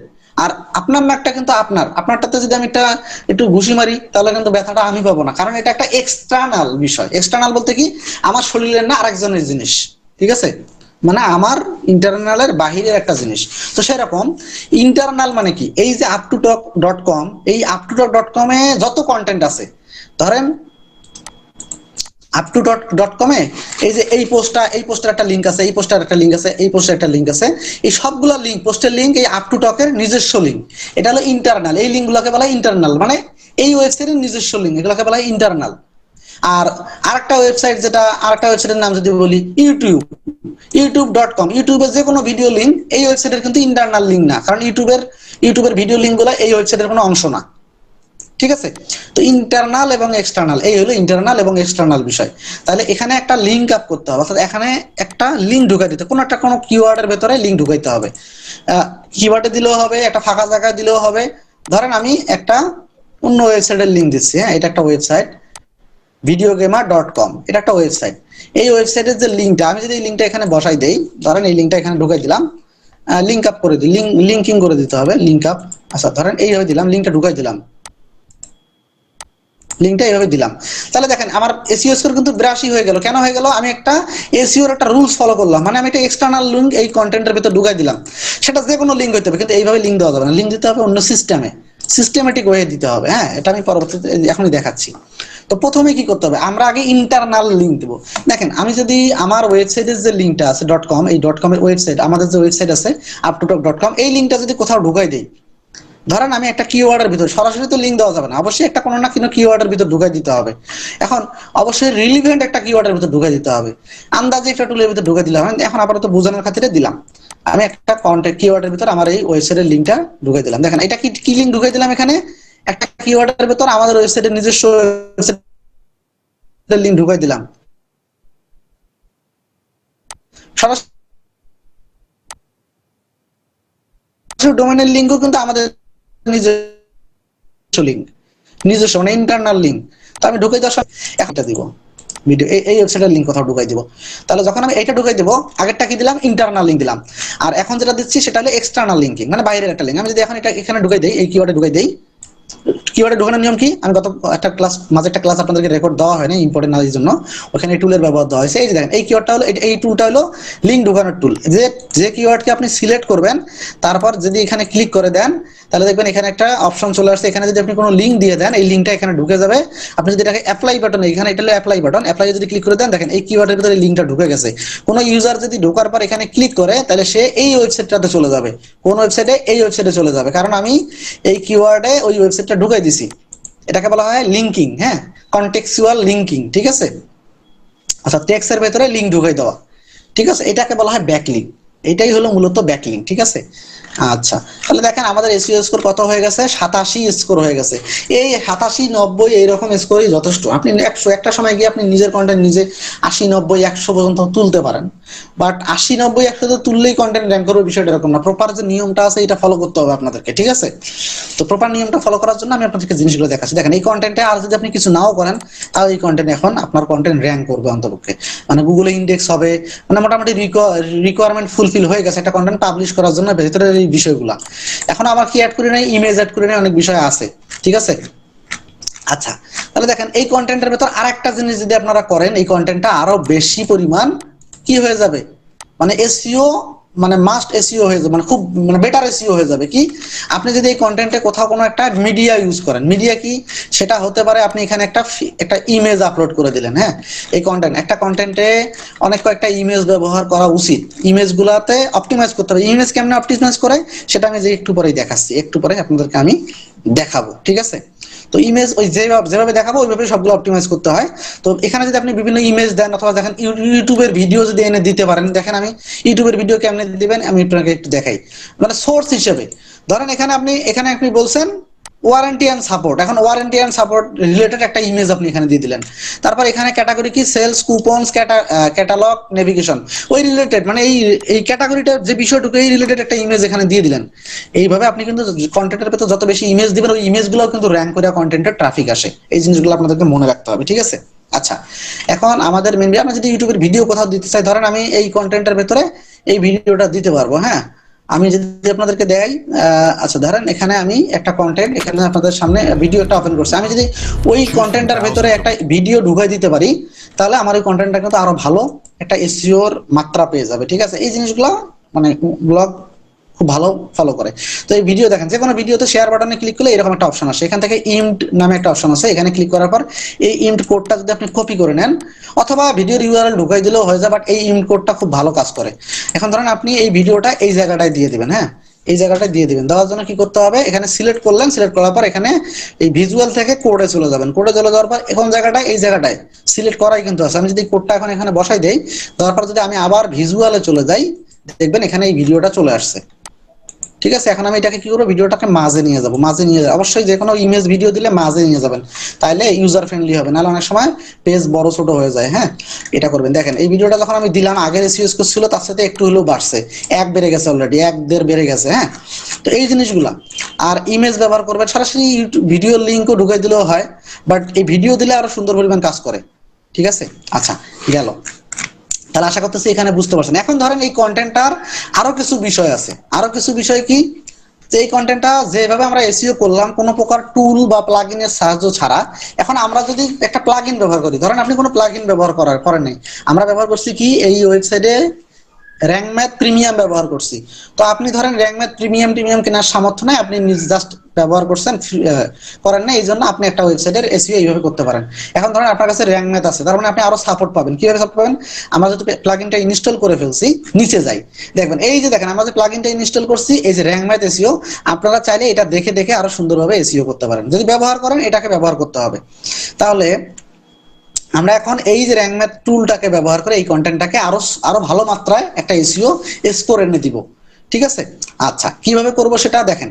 আর আপনার নাকটা কিন্তু আপনারটাতে যদি আমি একটা একটু ঘুষি মারি, তাহলে কিন্তু ব্যথাটা আমি পাবো না, কারণ এটা একটা এক্সটার্নাল বিষয়। এক্সটার্নাল বলতে কি, আমার শরীরের না, আরেকজনের জিনিস, ঠিক আছে, মানে আমার ইন্টারনালের বাহিরের একটা জিনিস। তো সেরকম ইন্টারনাল মানে কি, এই যে up2talk.com, এই up2talk.com এ যত কন্টেন্ট আছে, ধরেন up2talk.com এ এই যে এই পোস্টার একটা লিঙ্ক আছে, এই পোস্টার একটা লিঙ্ক আছে, এই পোস্টার একটা লিঙ্ক আছে, এই সবগুলো লিঙ্ক, পোস্টের লিঙ্ক এই up2talk এর নিজস্ব লিঙ্ক। এটা হলো ইন্টারনাল, এই লিঙ্কগুলোকে বলা হয় ইন্টারনাল, মানে এই ওয়েবসাইটের নিজস্ব লিঙ্ক, এগুলোকে বলা হয় ইন্টারনাল। আর আরেকটা ওয়েবসাইটের নাম যদি বলি, ইউটিউব.com, ইউটিউবের যে কোনো ভিডিও লিঙ্ক এই ওয়েবসাইটের কিন্তু ইন্টারনাল লিঙ্ক না, কারণ ইউটিউবের ভিডিও লিঙ্কগুলো এই ওয়েবসাইটের কোনো অংশ না, ঠিক আছে। তো ইন্টারনাল এবং এক্সটার্নাল, এই হলো ইন্টারনাল এবং এক্সটার্নাল বিষয়। তাহলে এখানে একটা লিঙ্ক আপ করতে হবে, অর্থাৎ এখানে একটা লিঙ্ক ঢুকাই দিতে, কোনো কিওয়ার্ডের ভেতরে লিঙ্ক ঢুকাইতে হবে। কিওয়ার্ডে দিলেও হবে, একটা ফাঁকা জায়গায় দিলেও হবে। ধরেন আমি একটা অন্য ওয়েবসাইটের লিঙ্ক দিচ্ছি, হ্যাঁ, এটা একটা ওয়েবসাইট, videogamer.com, এটা একটা ওয়েবসাইট। এই ওয়েবসাইটের যে লিঙ্কটা, আমি যদি এই লিঙ্কটা এখানে বসাই দেই, ধরেন এই লিঙ্কটা এখানে ঢুকাই দিলাম, লিঙ্ক আপ করে দিই, লিঙ্কিং করে দিতে হবে, লিঙ্ক আপ। আচ্ছা, ধরেন এইভাবে দিলাম, লিঙ্কটা ঢুকাই দিলাম, লিঙ্কটা এইভাবে দিলাম। তাহলে দেখেন আমার এসইও স্কোর কিন্তু 82 হয়ে গেল। কেন হয়ে গেল? আমি একটা এসইওর একটা রুলস ফলো করলাম, মানে আমি একটা এক্সটার্নাল লিঙ্ক এই কন্টেন্টের ভিতর ঢুকাই দিলাম। সেটা যে কোনো লিঙ্ক হইতে হবে, কিন্তু এইভাবে লিঙ্ক দেওয়া যাবে না, লিঙ্ক দিতে হবে অন্য সিস্টেমে, সিস্টেমেটিক ওয়ে দিতে হবে, হ্যাঁ, এটা আমি পরবর্তীতে এখনই দেখাচ্ছি। তো প্রথমে কি করতে হবে, আমরা আগে ইন্টারনাল লিঙ্ক দেবো। দেখেন আমি যদি আমার ওয়েবসাইটের যে লিঙ্কটা আছে .com, এই .com এর ওয়েবসাইট, আমাদের যে ওয়েবসাইট আছে up2talk.com, এই লিঙ্কটা যদি কোথাও ঢুকাই দেই, ধরেন আমি একটা কিওয়ার্ডের ভিতর, সরাসরি তো লিঙ্ক দেওয়া যাবে না, অবশ্যই একটা কোনো না কোনো কিওয়ার্ডের ভিতর ঢুকাই দিতে হবে। এখন অবশ্যই রিলিভেন্ট একটা কিওয়ার্ডের ভিতর ঢুকাই দিতে হবে, আন্দাজে একটা টুলের ভিতর ঢুকাই দিলাম। এখন আপাতত বোঝানোর খাতিরে দিলাম, আমি একটা কন্টেন্ট কিওয়ার্ডের ভিতর আমার এই ওয়েবসাইটের লিঙ্কটা ঢুকাই দিলাম। দেখেন এটা কি লিঙ্ক ঢুকাই দিলাম, এখানে একটা কিওয়ার্ডের ভিতর আমাদের ওয়েবসাইটের নিজস্ব লিঙ্ক ঢুকাই দিলাম। সরাসরি ডোমেনের লিঙ্কও কিন্তু আমাদের নিজস্ব লিঙ্ক, নিজস্ব মানে ইন্টারনাল লিঙ্ক। তো আমি ঢুকাই দেওয়ার সময় একটা দিব ভিডিও, এই ওয়েবসাইটের লিঙ্ক কোথাও ঢুকাই দিব। তাহলে যখন আমি এইটা ঢুকাই দিব, আগেরটা কি দিলাম, ইন্টারনাল লিঙ্ক দিলাম। আর এখন যেটা দিচ্ছি সেটা হলো এক্সটার্নাল লিঙ্কিং, মানে বাইরের একটা লিঙ্ক। আমি যদি এখন এটা এখানে ঢুকাই দেই, এই কিওয়ার্ডে ঢুকাই দেই, কিওয়ার্ডে ঢোকানোর নিয়ম কি, আমি গত একটা ক্লাস, মাঝে একটা ক্লাস আপনাদেরকে রেকর্ড দেওয়া হয়নি ইম্পর্টেন্ট নালেজের জন্য, ওখানে এই টুলের ব্যবহার দেওয়া হয়েছে। এই যে দেখেন এই কিওয়ার্ডটা হলো, এই টুলটা হলো লিঙ্ক ঢোকানোর টুল। যে কিওয়ার্ডকে আপনি সিলেক্ট করবেন, তারপর যদি এখানে ক্লিক করে দেন, তাহলে দেখবেন এখানে একটা অপশন চলে আসছে, এখানে যদি আপনি কোনো লিঙ্ক দিয়ে দেন, এই লিঙ্কটা এখানে ঢুকে যাবে। আপনি যদি এটাকে অ্যাপ্লাই বাটন, এখানে এটা হলো অ্যাপ্লাই বাটন, অ্যাপ্লাই যদি ক্লিক করে দেন, দেখেন এই কিওয়ার্ডের ভিতরে লিঙ্কটা ঢুকে গেছে। কোনো ইউজার যদি ঢোকার পর এখানে ক্লিক করে, তাহলে সে এই ওয়েবসাইটটাতে চলে যাবে। কোন ওয়েবসাইটে? এই ওয়েবসাইটে চলে যাবে, কারণ আমি এই কিওয়ার্ডে ওই ওয়েবসাইটটা ঢুকাই দিছি। এটাকে বলা হয় লিঙ্কিং, হ্যাঁ, কনটেক্সচুয়াল লিঙ্কিং, ঠিক আছে। আচ্ছা, টেক্সটের ভেতরে লিঙ্ক ঢুকাই দেওয়া, ঠিক আছে, এটাকে বলা হয় ব্যাকলিঙ্ক। এটাই হলো মূলত ব্যাকলিং, ঠিক আছে। আচ্ছা, তাহলে দেখেন আমাদের এসইও স্কোর কত হয়ে গেছে, 87 স্কোর হয়ে গেছে। এই 87, 90 এইরকম স্কোরই যথেষ্ট। আপনি 100 একটা সময় গিয়ে আপনি নিজের কন্টেন্ট নিজে 80, 90, 100 পর্যন্ত তুলতে পারেন। বাট 80, 90, 100 তো তুললেই কন্টেন্ট র্যাঙ্ক করবে, বিষয়টা এরকম না। প্রপার যে নিয়মটা আছে এটা ফলো করতে হবে আপনাদেরকে, ঠিক আছে। তো প্রপার নিয়মটা ফলো করার জন্য আমি আপনাদেরকে জিনিসগুলো দেখাচ্ছি। দেখেন এই কন্টেন্টে আর যদি আপনি কিছু নাও করেন, তাও এই কন্টেন্ট এখন আপনার কন্টেন্ট র্যাঙ্ক করবে অন্তপক্ষে, মানে গুগলে ইন্ডেক্স হবে, মানে মোটামুটি রিকোয়ারমেন্ট ফুলফিল হয়ে গেছে একটা কন্টেন্ট পাবলিশ করার জন্য ভেতরের এই বিষয়গুলা। এখন আবার কি অ্যাড করে নেই, ইমেজ অ্যাড করে নেই, অনেক বিষয় আছে, ঠিক আছে। আচ্ছা, তাহলে দেখেন এই কন্টেন্টের ভেতর আরেকটা জিনিস যদি আপনারা করেন, এই কন্টেন্টটা আরো বেশি পরিমাণ কি হয়ে যাবে, মানে এসইও, মানে মাস্ট এসইও হয়ে যাবে, মানে খুব মানে বেটার এসইও হয়ে যাবে। কি, আপনি যদি এই কন্টেন্টে কোথাও কোনো একটা মিডিয়া ইউজ করেন, মিডিয়া কি সেটা হতে পারে, আপনি এখানে একটা ইমেজ আপলোড করে দিলেন, হ্যাঁ। এই একটা কন্টেন্টে অনেক কয়েকটা ইমেজ ব্যবহার করা উচিত। ইমেজগুলোতে অপটিমাইজ করতে হবে। ইমেজ কেমনে অপটিমাইজ করে সেটা আমি যে একটু পরেই দেখাচ্ছি, একটু পরে আপনাদেরকে আমি দেখাবো, ঠিক আছে। তো ইমেজ ওই যেভাবে দেখাবো ওইভাবে সবগুলো অপটিমাইজ করতে হয়। তো এখানে যদি আপনি বিভিন্ন ইমেজ দেন, অথবা দেখেন ইউটিউবের ভিডিও যদি এনে দিতে পারেন, দেখেন আমি ইউটিউবের ভিডিও কেমনে দিবেন আমি আপনাকে একটু দেখাই, মানে সোর্স হিসেবে। ধরেন এখানে আপনি বলছেন ওয়ারেন্টি অ্যান্ড সাপোর্ট, এখন ওয়ারেন্টি অ্যান্ড সাপোর্ট রিলেটেড একটা ইমেজ আপনি এখানে দিয়ে দিলেন। তারপর এখানে ক্যাটাগরি কি, সেলস, কুপনস, ক্যাটালগ, নেভিগেশন, ওই রিলেটেড, মানে এই ক্যাটাগরিটার যে বিষয়টুকু এই রিলেটেড একটা ইমেজ এখানে দিয়ে দিলেন। এইভাবে আপনি কিন্তু কন্টেন্টের ভেতর যত বেশি ইমেজ দিবেন, ওই ইমেজগুলো কিন্তু র্যাঙ্ক করে কন্টেন্টের ট্রাফিক আসে। এই জিনিসগুলো আপনাদেরকে মনে রাখতে হবে, ঠিক আছে। আচ্ছা, এখন আমাদের মেনলি আমরা যদি ইউটিউবের ভিডিও কোথাও দিতে চাই, ধরেন আমি এই কন্টেন্টের ভেতরে এই ভিডিওটা দিতে পারবো, হ্যাঁ। আমি যদি আপনাদেরকে দেই, আচ্ছা ধরেন এখানে আমি একটা কন্টেন্ট এখানে আপনাদের সামনে ভিডিওটা ওপেন করছি, আমি যদি ওই কন্টেন্টের ভেতরে একটা ভিডিও ঢুকাই দিতে পারি, তাহলে আমার এই কন্টেন্টটা কিন্তু আরো ভালো একটা এসইওর মাত্রা পেয়ে যাবে, ঠিক আছে। এই জিনিসগুলো মানে ব্লগ খুব ভালো ফলো করে। তো এই ভিডিও দেখেন, যে কোনো ভিডিওতে শেয়ার বাটনে ক্লিক করলে এরকম একটা অপশন আসে, এখান থেকে ইমড নামে একটা অপশন আছে, এখানে ক্লিক করার পর এই ইমড কোডটা যদি আপনি কপি করে নেন, অথবা ভিডিওর ইউআরএল ঢুকাই দিলেও হয়ে যায়, বাট এই ইমড কোডটা খুব ভালো কাজ করে। এখন ধরেন আপনি এই ভিডিওটা এই জায়গাটায় দিয়ে দিবেন, হ্যাঁ। এই জায়গাটায় দিয়ে দিবেন, দেওয়ার জন্য কি করতে হবে, এখানে সিলেক্ট করলেন, সিলেক্ট করার পর এখানে এই ভিজুয়াল থেকে কোডে চলে যাবেন, কোডে চলে যাওয়ার পর এখন জায়গাটায় এই জায়গাটায় সিলেক্ট করাই কিন্তু আছে। আমি যদি কোডটা এখন এখানে বসাই দেই, দেওয়ার পর যদি আমি আবার ভিজুয়ালে চলে যাই, দেখবেন এখানে এই ভিডিওটা চলে আসছে, ঠিক আছে। এখন আমি এটাকে কি করবো, ভিডিওটাকে মাঝে নিয়ে যাবো, মাঝে নিয়ে যাবো, অবশ্যই যে কোনো ইমেজ ভিডিও দিলে মাঝে নিয়ে যাবেন, তাহলে ইউজার ফ্রেন্ডলি হবে, নাহলে অনেক সময় পেজ বড় ছোট হয়ে যায়, হ্যাঁ। এটা করবেন। দেখেন এই ভিডিওটা যখন আমি দিলাম, আগের এসইও স্কোর ছিল তার সাথে একটু হলেও বাড়ছে, এক বেড়ে গেছে, অলরেডি 1-1.5 বেড়ে গেছে, হ্যাঁ। তো এই জিনিসগুলা, আর ইমেজ ব্যবহার করবেন, সরাসরি ইউটিউব ভিডিওর লিঙ্কও ঢুকাই দিলেও হয়, বাট এই ভিডিও দিলে আরো সুন্দর পরিমাণ কাজ করে, ঠিক আছে। আচ্ছা, গেল। তাহলে আশা করতেছি এখানে বুঝতে পারছেন। এখন ধরেন এই কন্টেন্টটার আরো কিছু বিষয় আছে, আরো কিছু বিষয় কি, যে এই কন্টেন্টটা যেভাবে আমরা এসইও করলাম কোনো প্রকার টুল বা প্লাগইনের সাহায্য ছাড়া, এখন আমরা যদি একটা প্লাগইন ব্যবহার করি, ধরেন আপনি কোনো প্লাগইন ব্যবহার করেন নাই, আমরা ব্যবহার করছি কি এই ওয়েবসাইটে র্যাঙ্ক ম্যাথ প্রিমিয়াম ব্যবহার করছি। তো আপনি ধরেন র্যাঙ্ক ম্যাথ প্রিমিয়াম কেনার সামর্থ্য নাই, আপনি জাস্ট ব্যবহার করছেন, করেন না, এই জন্য আপনি একটা ওয়েবসাইটের এসইও এইভাবে করতে পারেন। এখন ধরেন আপনার কাছে র্যাঙ্ক ম্যাথ আছে, তার মানে আপনি আরো সাপোর্ট পাবেন। কিভাবে সাপোর্ট পাবেন, আমরা যদি প্লাগইনটা ইনস্টল করে ফেলছি, নিচে যাই, দেখবেন এই যে দেখেন আমরা যে প্লাগইনটা ইনস্টল করছি, এই যে র্যাঙ্ক ম্যাথ এসইও, আপনারা চাইলে এটা দেখে দেখে আরো সুন্দরভাবে এসইও করতে পারেন। যদি ব্যবহার করেন, এটাকে ব্যবহার করতে হবে। তাহলে আমরা এখন এই যে র্যাঙ্ক ম্যাথ টুলটাকে ব্যবহার করে এই কন্টেন্টটাকে আরো আরো ভালো মাত্রায় একটা এসইও স্কোর এনে দিব, ঠিক আছে। আচ্ছা, কিভাবে করব সেটা দেখেন,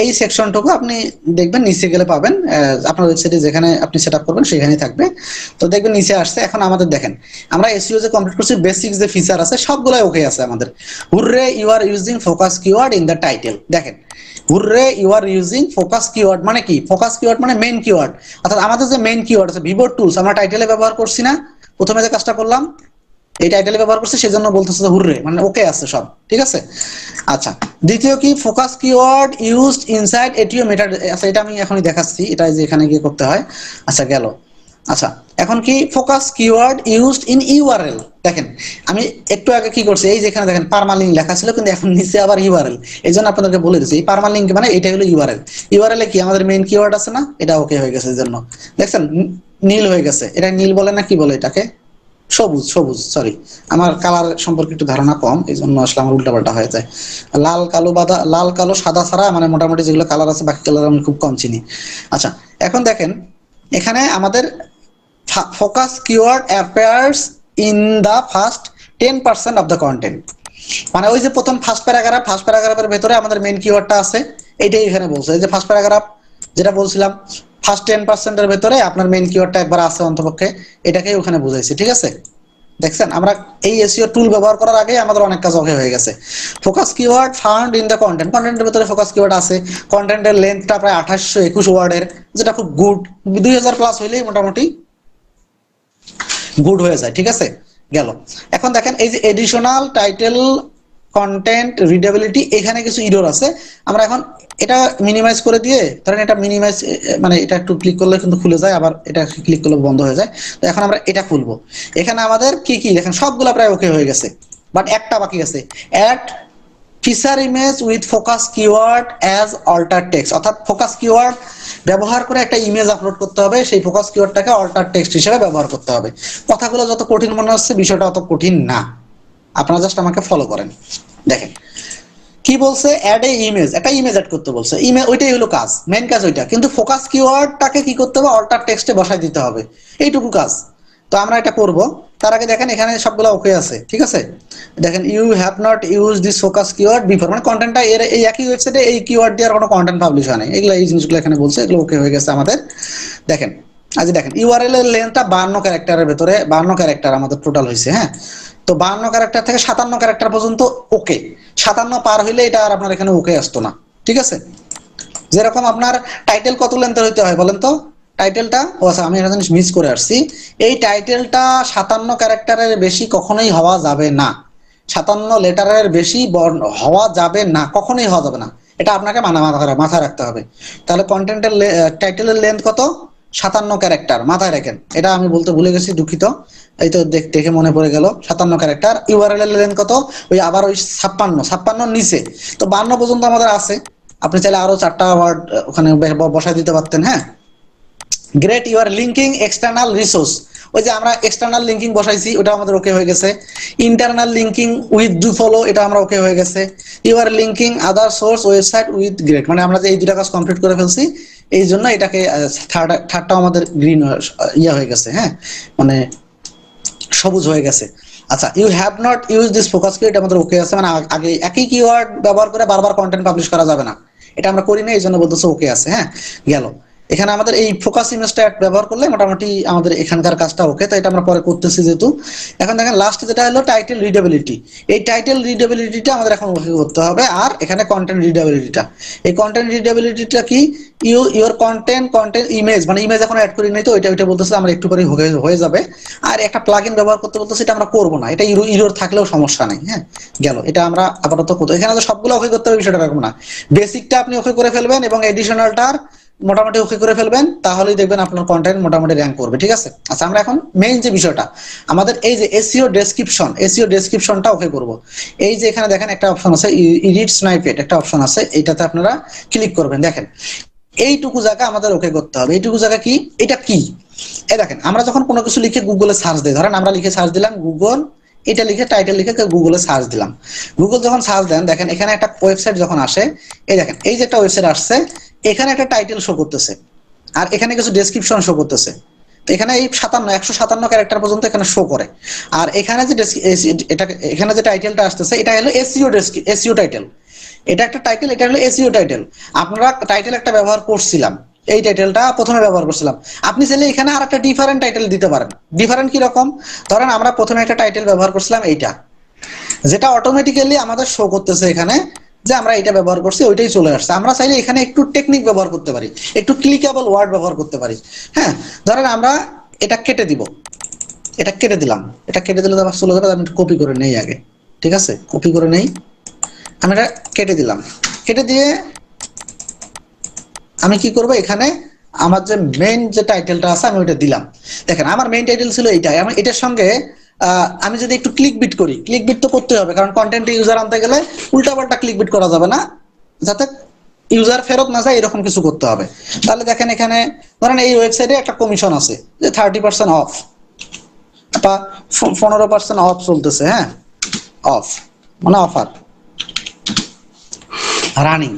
এই সেকশনটুকু আপনি দেখবেন নিচে গেলে পাবেন, আপনার ওয়েবসাইটে যেখানে আপনি সেট আপ করবেন সেখানেই থাকবে। তো দেখবেন নিচে আসছে। এখন আমাদের দেখেন আমরা এসইও যে কমপ্লিট করছি, বেসিক যে ফিচার আছে সবগুলাই ওকে আছে আমাদের। Hurray, you are using focus keyword in the title. দেখেন, hurray, you are using focus keyword মানে কি, ফোকাস কিওয়ার্ড মানে মেইন কিওয়ার্ড, অর্থাৎ আমাদের যে মেইন কিওয়ার্ড আছে ভিভো টুলস, আমরা টাইটেলে ব্যবহার করছি না, প্রথমে যে কাজটা করলাম এই টাইটেলে ব্যবহার করছি, সেজন্য বলতেছে হুররে, মানে ওকে আছে সব, ঠিক আছে। আচ্ছা, দ্বিতীয় কি, ফোকাস কিওয়ার্ড ইউজড ইনসাইড এটিও মেটা। আচ্ছা, এটা আমি এখনই দেখাচ্ছি, এটা যে এখানে গিয়ে করতে হয়। আচ্ছা, গেল। আচ্ছা, এখন কি, focus keyword used in URL. দেখেন আমি একটু আগে কি করছি, এই যেখানে দেখেন পারমালিঙ্ক লেখা ছিল, কিন্তু এখন নিচে আবার ইউআরএল। এই জন্য আপনাদেরকে বলে দিচ্ছি, এই পারমালিঙ্ক মানে এটা হলো ইউআরএল। ইউআরএল এ কি আমাদের মেইন কিওয়ার্ড আছে না, এটা ওকে হয়ে গেছে, এই জন্য দেখছেন নীল হয়ে গেছে। এটা নীল বলে না কি বলে এটাকে, সবুজ, সবুজ, সরি, আমার কালার সম্পর্কে একটু ধারণা কম, এই জন্য আসলে আমার উল্টাপাল্টা হয়ে যায়। লাল কালো সাদা ছাড়া মানে মোটামুটি যেগুলো কালার আছে বাকি কালার আমি খুব কম চিনি। আচ্ছা, এখন দেখেন এখানে আমাদের focus keyword appears in the first 10% of the content. মানে ওই যে প্রথম ফার্স্ট প্যারাগ্রাফের ভেতরে আমাদের মেইন কিওয়ার্ডটা আছে, এইটাই এখানে বলছে। এই যে ফার্স্ট প্যারাগ্রাফ যেটা বলছিলাম, ফার্স্ট 10%-এর ভেতরে আপনার মেইন কিওয়ার্ডটা একবার আছে অন্তপক্ষে, এটাকেই ওখানে বুঝাইছে, ঠিক আছে? দেখছেন, আমরা এই এসইও টুল ব্যবহার করার আগে আমাদের অনেক কাজ ওকে হয়ে গেছে। Focus keyword found in the content, কন্টেন্টের ভিতরে ফোকাস কিওয়ার্ড আছে। কন্টেন্টের লেন্থটা প্রায় 2821 ওয়ার্ডের, যেটা খুব গুড। 2000 প্লাস হইলেই মোটামুটি গুড হয়ে যায়, ঠিক আছে? গেল। এখন দেখেন এই যে এডিশনাল টাইটেল কন্টেন্ট রিডেবিলিটি, এখানে কিছু ইরর আছে। আমরা এখন এটা মিনিমাইজ করে দিয়ে, ধরেন এটা মিনিমাইজ, মানে এটা একটু ক্লিক করলে কিন্তু খুলে যায়, আবার এটা ক্লিক করলে বন্ধ হয়ে যায়। তো এখন আমরা এটা খুলবো। এখানে আমাদের কি কি দেখেন, সবগুলো প্রায় ওকে হয়ে গেছে, বাট একটা বাকি আছে। Add feature image with focus keyword as alter text, অর্থাৎ ফোকাস কিওয়ার্ড ব্যবহার করে একটা ইমেজ আপলোড করতে হবে, সেই ফোকাস কিওয়ার্ডটাকে অল্টার টেক্সট হিসেবে ব্যবহার করতে হবে। কথাগুলো যত কঠিন মনে হচ্ছে, বিষয়টা অত কঠিন না, আপনারা জাস্ট আমাকে ফলো করেন। দেখেন কি বলছে, অ্যাড এ ইমেজ, একটা ইমেজ অ্যাড করতে বলছে, ইমেজ ওইটাই হলো কাজ, মেইন কাজ ওইটা। কিন্তু ফোকাস কিওয়ার্ডটাকে কি করতে হবে, অল্টার টেক্সটে বসাই দিতে হবে, এইটুকু কাজ। তো আমরা এটা করব। তার আগে দেখেন এখানে সবগুলো ওকে আছে, ঠিক আছে? দেখেন you have not use this focus keyword before, মানে কন্টেন্টটা এর এই একই ওয়েবসাইটে এই কিওয়ার্ড দিয়ে আর কোনো কন্টেন্ট পাবলিশ হয় না, এগুলো এই জিনিসগুলো এখানে বলছে, এগুলো ওকে হয়ে গেছে আমাদের। দেখেন আজ দেখেন ইউআরএল এর লেন্থটা 52 ক্যারেক্টারের ভেতরে, 52 ক্যারেক্টার আমাদের টোটাল হয়েছে, হ্যাঁ? তো 52 ক্যারেক্টার থেকে 57 ক্যারেক্টার পর্যন্ত ওকে, 57 পার হইলে এটা আর আপনার এখানে ওকে আসতো না, ঠিক আছে? যেরকম আপনার টাইটেল কত লেন্থের হইতে হয় বলেন তো? টাইটেলটা, ও আচ্ছা আমি একটা জিনিস মিস করে আসছি, এই টাইটেলটা 57 ক্যারেক্টারের বেশি কখনোই হওয়া যাবে না। 57 লেটারের বেশি হওয়া যাবে না, কখনোই হওয়া যাবে না। এটা আপনাকে মাথায় রাখতে হবে। তাহলে কন্টেন্টের টাইটেলের লেন্থ কত? 57 ক্যারেক্টার, মাথায় রাখেন। এটা আমি বলতে ভুলে গেছি, দুঃখিত। এই তো দেখে মনে পড়ে গেল, 57 ক্যারেক্টার। ইউআরএল এর লেন্থ কত? ওই আবার ওই 56 নিচে, তো 52 পর্যন্ত আমাদের আছে। আপনি চাইলে আরো 4টা ওয়ার্ড ওখানে বসাই দিতে পারতেন, হ্যাঁ? Great, you are linking external resource, ওই যে আমরা এক্সটার্নাল লিঙ্কিং বসাইছি, ওটা আমাদের ওকে হয়ে গেছে। Internal linking with do follow, এটা আমরা ওকে হয়ে গেছে। You are linking other source website with great, মানে আমরা যে এই দুটা কাজ কমপ্লিট করে ফেলছি, এই জন্য এটাকে থার্ডটাও আমাদের গ্রিন ইয়া হয়ে গেছে, হ্যাঁ, মানে সবুজ হয়ে গেছে। আচ্ছা, you have not use this focus কি, এটা আমাদের ওকে আছে, মানে আগে একই কিওয়ার্ড ব্যবহার করে বারবার কন্টেন্ট পাবলিশ করা যাবে না, এটা আমরা করি না, এই জন্য বলতেছে ওকে আছে, হ্যাঁ? গেল। এখানে আমাদের এই ফোকাস ইমেজটা ব্যবহার করলে মোটামুটি আমাদের এখানকার কাজটা ওকে, তো এটা আমরা পরে করতেছি যেহেতু। এখন দেখেন লাস্ট যেটা হলো টাইটেল রিডেবিলিটি, এই টাইটেল রিডেবিলিটিটা আমাদের এখন ওকে করতে হবে। আর এখানে কন্টেন্ট রিডেবিলিটিটা, এই কন্টেন্ট রিডেবিলিটিটা কি, ইউর কন্টেন্ট ইমেজ, মানে ইমেজ এখন অ্যাড করি নাই, তো এটা বলতেছে আমরা একটু পরে হয়ে যাবে। আর একটা প্লাগইন ব্যবহার করতে বলতেছে, এটা আমরা করবো না, এটা ইরোর থাকলেও সমস্যা নাই, হ্যাঁ? গেল, এটা আমরা আপাতত করতে, এখানে তো সবগুলো ওকে করতে হবে বিষয়টা রাখবো না। বেসিকটা আপনি ওকে করে ফেলবেন এবং এডিশনালটার মোটামুটি ওকে করে ফেলবেন, তাহলেই দেখবেন আপনার কন্টেন্ট মোটামুটি র্যাঙ্ক করবে, ঠিক আছে? আচ্ছা, আমরা এখন মেইন যে বিষয়টা আমাদের, এই যে এসইও ডেসক্রিপশনটা ওকে করব। এই যে এখানে দেখেন একটা অপশন আছে, এডিট স্নাইপেট একটা অপশন আছে, এটাতে আপনারা ক্লিক করবেন। দেখেন এইটুকু জায়গা আমাদের ওকে করতে হবে। এইটুকু জায়গা কি, এটা কি, এই দেখেন আমরা যখন কোনো কিছু লিখে গুগলে সার্চ দিই, ধরেন আমরা লিখে সার্চ দিলাম গুগল, এটা লিখে টাইটেল লিখে গুগলে সার্চ দিলাম। গুগল যখন সার্চ দেন, দেখেন এখানে একটা ওয়েবসাইট যখন আসে, এই দেখেন এই যে একটা ওয়েবসাইট আসছে, এখানে একটা টাইটেল শো করতেছে, আর এখানে কিছু ডেসক্রিপশন শো করতেছে। তো এখানে এই 157 ক্যারেক্টার পর্যন্ত এখানে শো করে। আর এখানে যে এটা, এখানে যে টাইটেলটা আসতেছে, এটা হলো এসইও টাইটেল। এটা একটা টাইটেল, এটা হলো এসইও টাইটেল। আপনারা টাইটেল একটা ব্যবহার করছিলাম, এই টাইটেলটা প্রথমে ব্যবহার করছিলাম। আপনি চাইলে এখানে আর একটা ডিফারেন্ট টাইটেল দিতে পারেন। ডিফারেন্ট কি রকম, ধরেন আমরা প্রথমে একটা টাইটেল ব্যবহার করছিলাম এইটা, যেটা অটোমেটিক্যালি আমাদের শো করতেছে এখানে যে আমরা এটা ব্যবহার করছি, ওইটাই চলে আসছে। আমরা চাইলে এখানে একটু টেকনিক ব্যবহার করতে পারি, একটু ক্লিকেবল ওয়ার্ড ব্যবহার করতে পারি, হ্যাঁ? ধরেন আমরা এটা কেটে দিব, এটা কেটে দিলাম, এটা কেটে দিলে তো আবার চলে যাবে, আমি কপি করে নেই আগে, ঠিক আছে? কপি করে নেই, আমি এটা কেটে দিলাম। কেটে দিয়ে আমি কি করব, এখানে আমার যে মেইন যে টাইটেলটা আছে আমি ওইটা দিলাম। দেখেন আমার মেইন টাইটেল ছিল এইটাই, আমি এটার সঙ্গে আমি যদি একটু ক্লিক বিট করি, ক্লিক বিট তো করতে হবে, কারণ কন্টেন্টে ইউজার আনতে গেলে উল্টাপাল্টা ক্লিক বিট করা যাবে না, যাতে ইউজার ফেরত না যায়, এরকম কিছু করতে হবে। তাহলে দেখেন এখানে ধরেন এই ওয়েবসাইটে একটা কমিশন আছে যে 30% অফ বা 15% অফ চলতেছে, হ্যাঁ? অফ মানে অফার রানিং,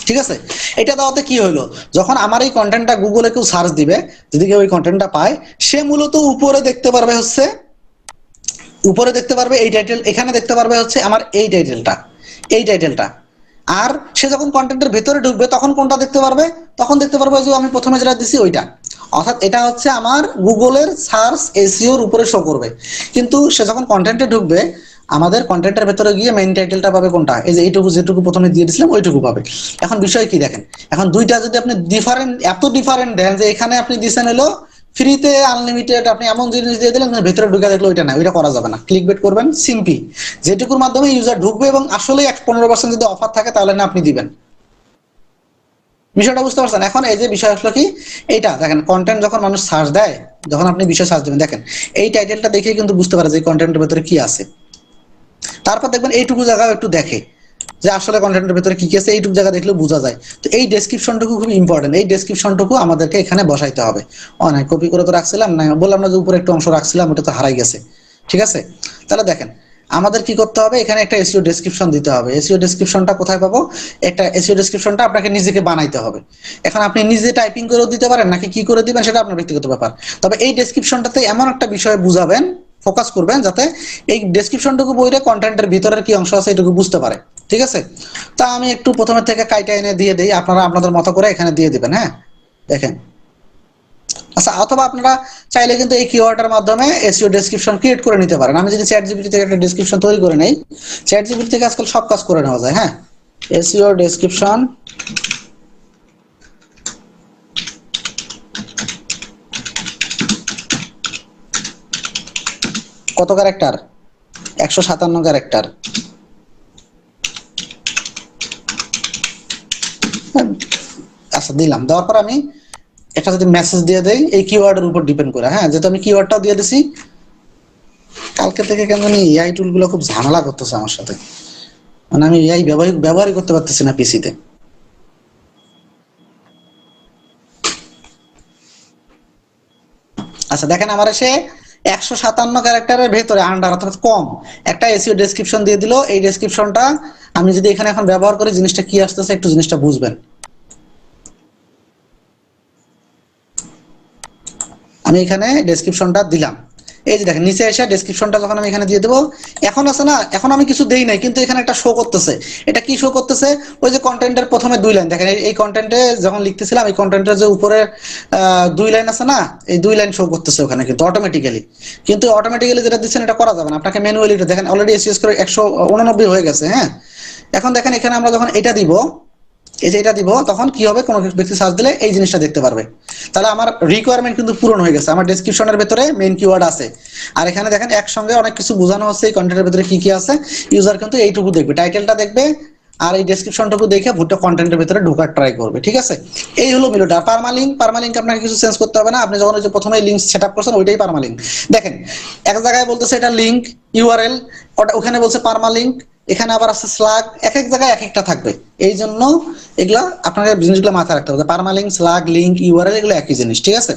ঠিক আছে? এটা দেওয়াতে কি হলো, যখন আমার এই কন্টেন্টটা গুগলে কেউ সার্চ দিবে, যদি কেউ ওই কন্টেন্টটা পায়, সে মূলত উপরে দেখতে পারবে হচ্ছে উপরে দেখতে পারবে এই টাইটেল, এখানে দেখতে পারবে হচ্ছে আমার এই টাইটেলটা। আর সে যখন কন্টেন্টের ভেতরে ঢুকবে তখন কোনটা দেখতে পারবে? তখন দেখতে পারবে যে আমি প্রথমে যেটা দিছি ওইটা। অর্থাৎ এটা হচ্ছে আমার গুগলের সার্চ এসইওর উপরে শো করবে। কিন্তু সে যখন কন্টেন্টে ঢুকবে, আমাদের কন্টেন্টের ভেতরে গিয়ে মেইন টাইটেলটা পাবে কোনটা, এই যে এইটুকু যেটুকু প্রথমে দিয়ে দিয়েছিলাম ওইটুকু পাবে। এখন বিষয় কি দেখেন, এখন দুইটা যদি আপনি ডিফারেন্ট, এত ডিফারেন্ট দেন যে এখানে আপনি দিছেন হলো ফ্রিতে আনলিমিটেড, আপনি এমন জিনিস দিয়ে দিলেন ভেতরে ঢুকে দেখলো ওইটা না, ওইটা করা যাবে না। ক্লিক বেট করবেন সিম্পলি, যেটুকুর মাধ্যমে ইউজার ঢুকবে এবং আসলে 15% যদি অফার থাকে তাহলে না আপনি দিবেন। বিষয়টা বুঝতে পারছেন? এখন এই যে বিষয় আসলো কি, এইটা দেখেন কন্টেন্ট যখন মানুষ সার্চ দেয়, যখন আপনি বিষয় সার্চ দেবেন দেখেন এই টাইটেলটা দেখে কিন্তু বুঝতে পারে যে কন্টেন্টের ভেতরে কি আছে। তারপর দেখবেন এইটুকু জায়গাও একটু দেখে যে আসলে কন্টেন্টের ভেতরে কি কি আছে, এইটুকু জায়গা দেখলেও বোঝা যায়। তো এই ডেসক্রিপশনটুকু খুব ইম্পর্টেন্ট, এই ডেসক্রিপশনটুকু আমাদেরকে এখানে বসাইতে হবে। অনেক কপি করে তো রাখছিলাম না, বললাম না যে উপরে একটু অংশ রাখছিলাম, ওটা তো হারাই গেছে। ঠিক আছে, তাহলে দেখেন আমাদের কি করতে হবে, এখানে একটা এসইও ডেসক্রিপশন দিতে হবে। এসইও ডেসক্রিপশনটা কোথায় পাবো? একটা এসইও ডেসক্রিপশনটা আপনাকে নিজেকে বানাইতে হবে। এখন আপনি নিজে টাইপিং করেও দিতে পারেন, নাকি কি করে দিবেন সেটা আপনার ব্যক্তিগত ব্যাপার। তবে এই ডেসক্রিপশনটাতে এমন একটা বিষয় বুঝাবেন, ফোকাস করবেন যাতে এই ডেসক্রিপশনটুকু বইরে কন্টেন্টের ভিতরের কি অংশ আছে এটুকু বুঝতে পারে। ঠিক আছে, তা আমি একটু প্রথমে থেকে কাইটা এনে দিয়ে দিই, আপনারা আপনাদের মতো করে এখানে দিয়ে দিবেন। হ্যাঁ, দেখেন। আচ্ছা, অথবা আপনারা চাইলে কিন্তু এই কিওয়ার্ডের মাধ্যমে এসইও ডেসক্রিপশন ক্রিয়েট করে নিতে পারেন। আমি যদি চ্যাট জিপিটি থেকে একটা ডেসক্রিপশন তৈরি করে নেই, চ্যাট জিপিটি থেকে আজকাল সব কাজ করে নেওয়া যায়। হ্যাঁ, এসইও ডেসক্রিপশন কত ক্যারেক্টার? 157 ক্যারেক্টার। আচ্ছা, দিলাম। দেওয়ার পর আমি একটা যদি মেসেজ দিয়ে দেই এই কিওয়ার্ডের উপর ডিপেন্ড করে, হ্যাঁ, যেহেতু আমি কিওয়ার্ডটাও দিয়ে দিছি। কালকে থেকে কেন জানি এআই টুলগুলো খুব ঝামেলা করতেছে আমার সাথে, মানে আমি এআই ব্যবহারই করতে পারতেছি না পিসিতে। আচ্ছা দেখেন, আমার এসে 157 ক্যারেক্টারের ভেতরে আন্ডার অর্থাৎ কম একটা এসইও ডেসক্রিপশন দিয়ে দিল। এই ডেসক্রিপশনটা আমি যদি এখানে এখন ব্যবহার করি, জিনিসটা কি আসতেছে একটু জিনিসটা বুঝবেন। আমি এখানে ডেসক্রিপশনটা দিলাম, এই যে দেখেন নিচে এসে ডেসক্রিপশনটা যখন আমি এখানে দিয়ে দেবো, এখন আছে না, এখন আমি কিছু দেই নাই কিন্তু এখানে একটা শো করতেছে। এটা কি শো করতেছে? ওই যে কন্টেন্টের প্রথমে 2 লাইন দেখেন, এই কন্টেন্টে যখন লিখতেছিলাম এই কন্টেন্টের যে উপরে 2 লাইন আছে না, এই 2 লাইন শো করতেছে ওখানে কিন্তু অটোমেটিক্যালি। কিন্তু অটোমেটিক্যালি যেটা দিচ্ছেন এটা করা যাবে না, আপনাকে ম্যানুয়ালি এটা দেখেন অলরেডি এসএস করে 189 হয়ে গেছে। হ্যাঁ, এখন দেখেন এখানে আমরা যখন এটা দিব, এই যে এটা দিব, তখন কি হবে, কোনো ব্যক্তি সার্চ দিলে এই জিনিসটা দেখতে পারবে। তাহলে আমার রিকোয়ারমেন্ট কিন্তু পূরণ হয়ে গেছে, আমার ডেসক্রিপশনের ভেতরে মেইন কিওয়ার্ড আছে। আর এখানে দেখেন একসঙ্গে অনেক কিছু বোঝানো হচ্ছে এই কন্টেন্টের ভেতরে কি কি আছে। ইউজার কিন্তু এইটুকু দেখবে, টাইটেলটা দেখবে আর এই ডেসক্রিপশনটুকু দেখে ভুট্টা কন্টেন্টের ভেতরে ঢোকার ট্রাই করবে। ঠিক আছে, এই হলো মিলোটা। পারমালিঙ্ক আপনাকে কিছু চেঞ্জ করতে হবে না, আপনি যখন ওই যে প্রথমে লিঙ্ক সেট আপ করছেন ওইটাই পারমালিঙ্ক। দেখেন এক জায়গায় বলতেছে এটা লিঙ্ক ইউআরএল, ওটা ওখানে বলছে পারমালিঙ্ক, এখানে আবার আছে স্লাগ, এক এক জায়গায় এক একটা থাকবে। এই জন্য এগুলা আপনাকে জিনিসগুলো মাথায় রাখতে হবে, পারমালিঙ্ক, স্লাগ, লিঙ্ক, ইউআরএল এগুলো একই জিনিস। ঠিক আছে,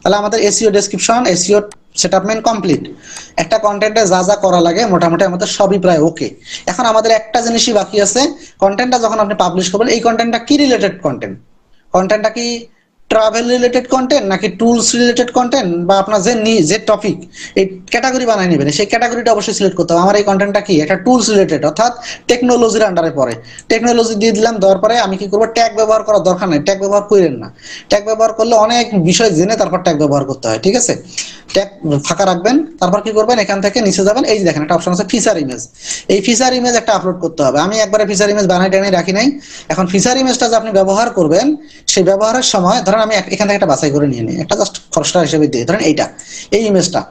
তাহলে আমাদের এসইও ডেসক্রিপশন, এসইও সেটআপমেন্ট কমপ্লিট। একটা কন্টেন্টে যা যা করা লাগে মোটামুটি আমাদের সবই প্রায় ওকে। এখন আমাদের একটা জিনিসই বাকি আছে, কন্টেন্টটা যখন আপনি পাবলিশ করবেন এই কন্টেন্টটা কি রিলেটেড কন্টেন্ট, কন্টেন্টটা কি ট্রাভেল রিলেটেড কন্টেন্ট নাকি টুলস রিলেটেড কন্টেন্ট, বা আপনার যে টপিক এই ক্যাটাগরি বানাই নেবেন, সেই ক্যাটাগরিটা অবশ্যই সিলেক্ট করতে হবে। আমার এই কন্টেন্টটা কি একটা টুলস রিলেটেড অর্থাৎ টেকনোলজির আন্ডারে পড়ে, টেকনোলজি দিয়ে দিলাম। দেওয়ার পরে আমি কি করবো, ট্যাগ ব্যবহার করার দরকার নেই, ট্যাগ ব্যবহার করেন না। ট্যাগ ব্যবহার করলে অনেক বিষয় জেনে তারপর ট্যাগ ব্যবহার করতে হয়। ঠিক আছে, ট্যাগ ফাঁকা রাখবেন। তারপর কি করবেন, এখান থেকে নিচে যাবেন, এই যে দেখেন একটা অপশন আছে ফিচার ইমেজ। এই ফিচার ইমেজ একটা আপলোড করতে হবে। আমি একবারে ফিচার ইমেজ বানাই টানাই রাখি নাই। এখন ফিচার ইমেজটা যে আপনি ব্যবহার করবেন, সেই ব্যবহারের সময় ধরেন আমি এখান থেকে একটা বাছাই করে নিয়ে নিই, একটা জাস্ট খরচটা হিসেবে দিয়ে ধরেন এইটা, এই ইমেজটা।